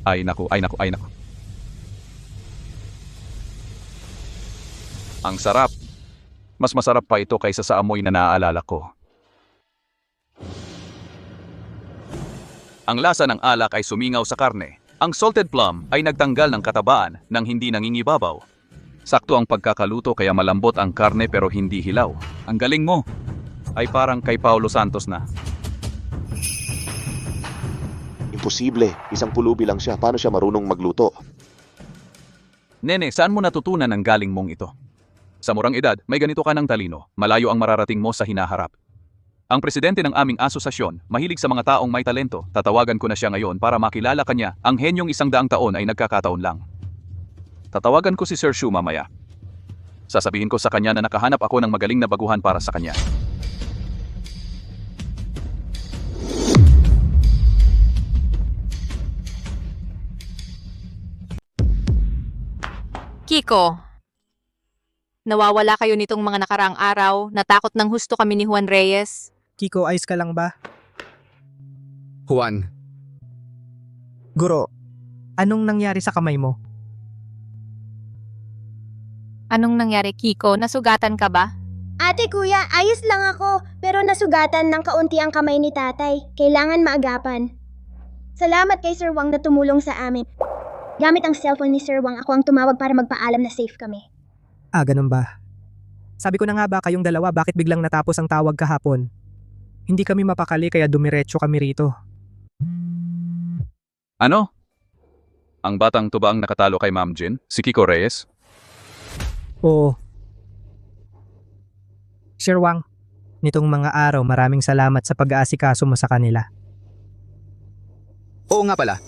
Ay naku, ay naku, ay naku. Ang sarap. Mas masarap pa ito kaysa sa amoy na naaalala ko. Ang lasa ng alak ay sumingaw sa karne. Ang salted plum ay nagtanggal ng katabaan nang hindi nangingibabaw. Sakto ang pagkakaluto kaya malambot ang karne pero hindi hilaw. Ang galing mo! Ay parang kay Paulo Santos na. Imposible. Isang pulubi lang siya. Paano siya marunong magluto? Nene, saan mo natutunan ang galing mong ito? Sa murang edad, may ganito ka ng talino. Malayo ang mararating mo sa hinaharap. Ang presidente ng aming asosasyon, mahilig sa mga taong may talento. Tatawagan ko na siya ngayon para makilala kanya. Ang henyong 100 taon ay nagkakataon lang. Tatawagan ko si Sir Shu mamaya. Sasabihin ko sa kanya na nakahanap ako ng magaling na baguhan para sa kanya. Kiko, nawawala kayo nitong mga nakaraang araw, natakot ng husto kami ni Juan Reyes. Kiko, ayos ka lang ba? Juan, Guro, anong nangyari sa kamay mo? Anong nangyari, Kiko? Nasugatan ka ba? Ate kuya, ayos lang ako, pero nasugatan ng kaunti ang kamay ni tatay. Kailangan maagapan. Salamat kay Sir Wang na tumulong sa amin. Gamit ang cellphone ni Sir Wang, ako ang tumawag para magpaalam na safe kami. Ah, ganun ba? Sabi ko na nga ba kayong dalawa bakit biglang natapos ang tawag kahapon? Hindi kami mapakali kaya dumiretso kami rito. Ano? Ang batang tuba ang nakatalo kay Ma'am Jin? Si Kiko Reyes? Oo. Sir Wang, nitong mga araw maraming salamat sa pag-aasikaso mo sa kanila. Oo nga pala.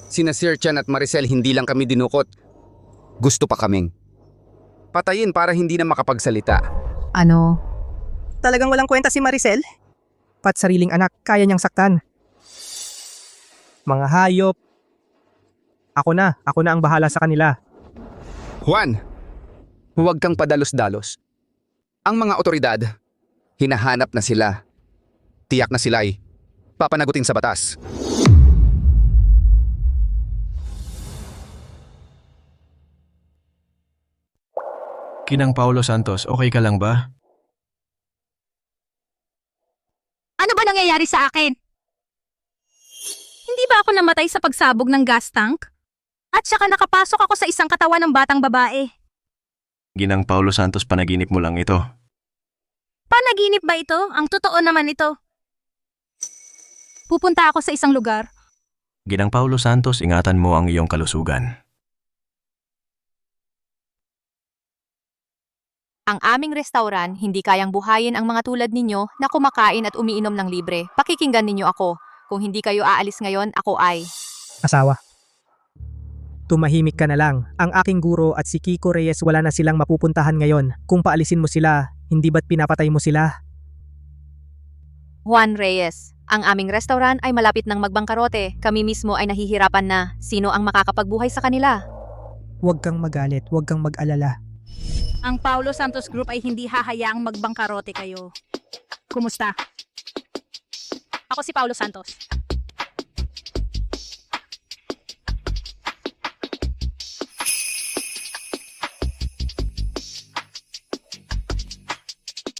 Sina Sir Chan at Maricel hindi lang kami dinukot. Gusto pa kaming patayin para hindi na makapagsalita. Ano? Talagang walang kwenta si Maricel? Pat sariling anak, kaya niyang saktan. Mga hayop. Ako na ang bahala sa kanila. Juan, huwag kang padalos-dalos. Ang mga otoridad, hinahanap na sila. Tiyak na sila ay papanagutin sa batas. Ginang Paulo Santos, okay ka lang ba? Ano ba nangyayari sa akin? Hindi ba ako namatay sa pagsabog ng gas tank? At saka nakapasok ako sa isang katawan ng batang babae. Ginang Paulo Santos, panaginip mo lang ito. Panaginip ba ito? Ang totoo naman ito. Pupunta ako sa isang lugar. Ginang Paulo Santos, ingatan mo ang iyong kalusugan. Ang aming restaurant, hindi kayang buhayin ang mga tulad ninyo na kumakain at umiinom ng libre. Pakikinggan ninyo ako. Kung hindi kayo aalis ngayon, ako ay... Asawa. Tumahimik ka na lang. Ang aking guro at si Kiko Reyes wala na silang mapupuntahan ngayon. Kung paalisin mo sila, hindi ba't pinapatay mo sila? Juan Reyes, ang aming restaurant ay malapit ng magbangkarote. Kami mismo ay nahihirapan na. Sino ang makakapagbuhay sa kanila? Huwag kang magalit, huwag kang mag-alala. Ang Paulo Santos Group ay hindi hahayaang magbangkarote kayo. Kumusta? Ako si Paulo Santos.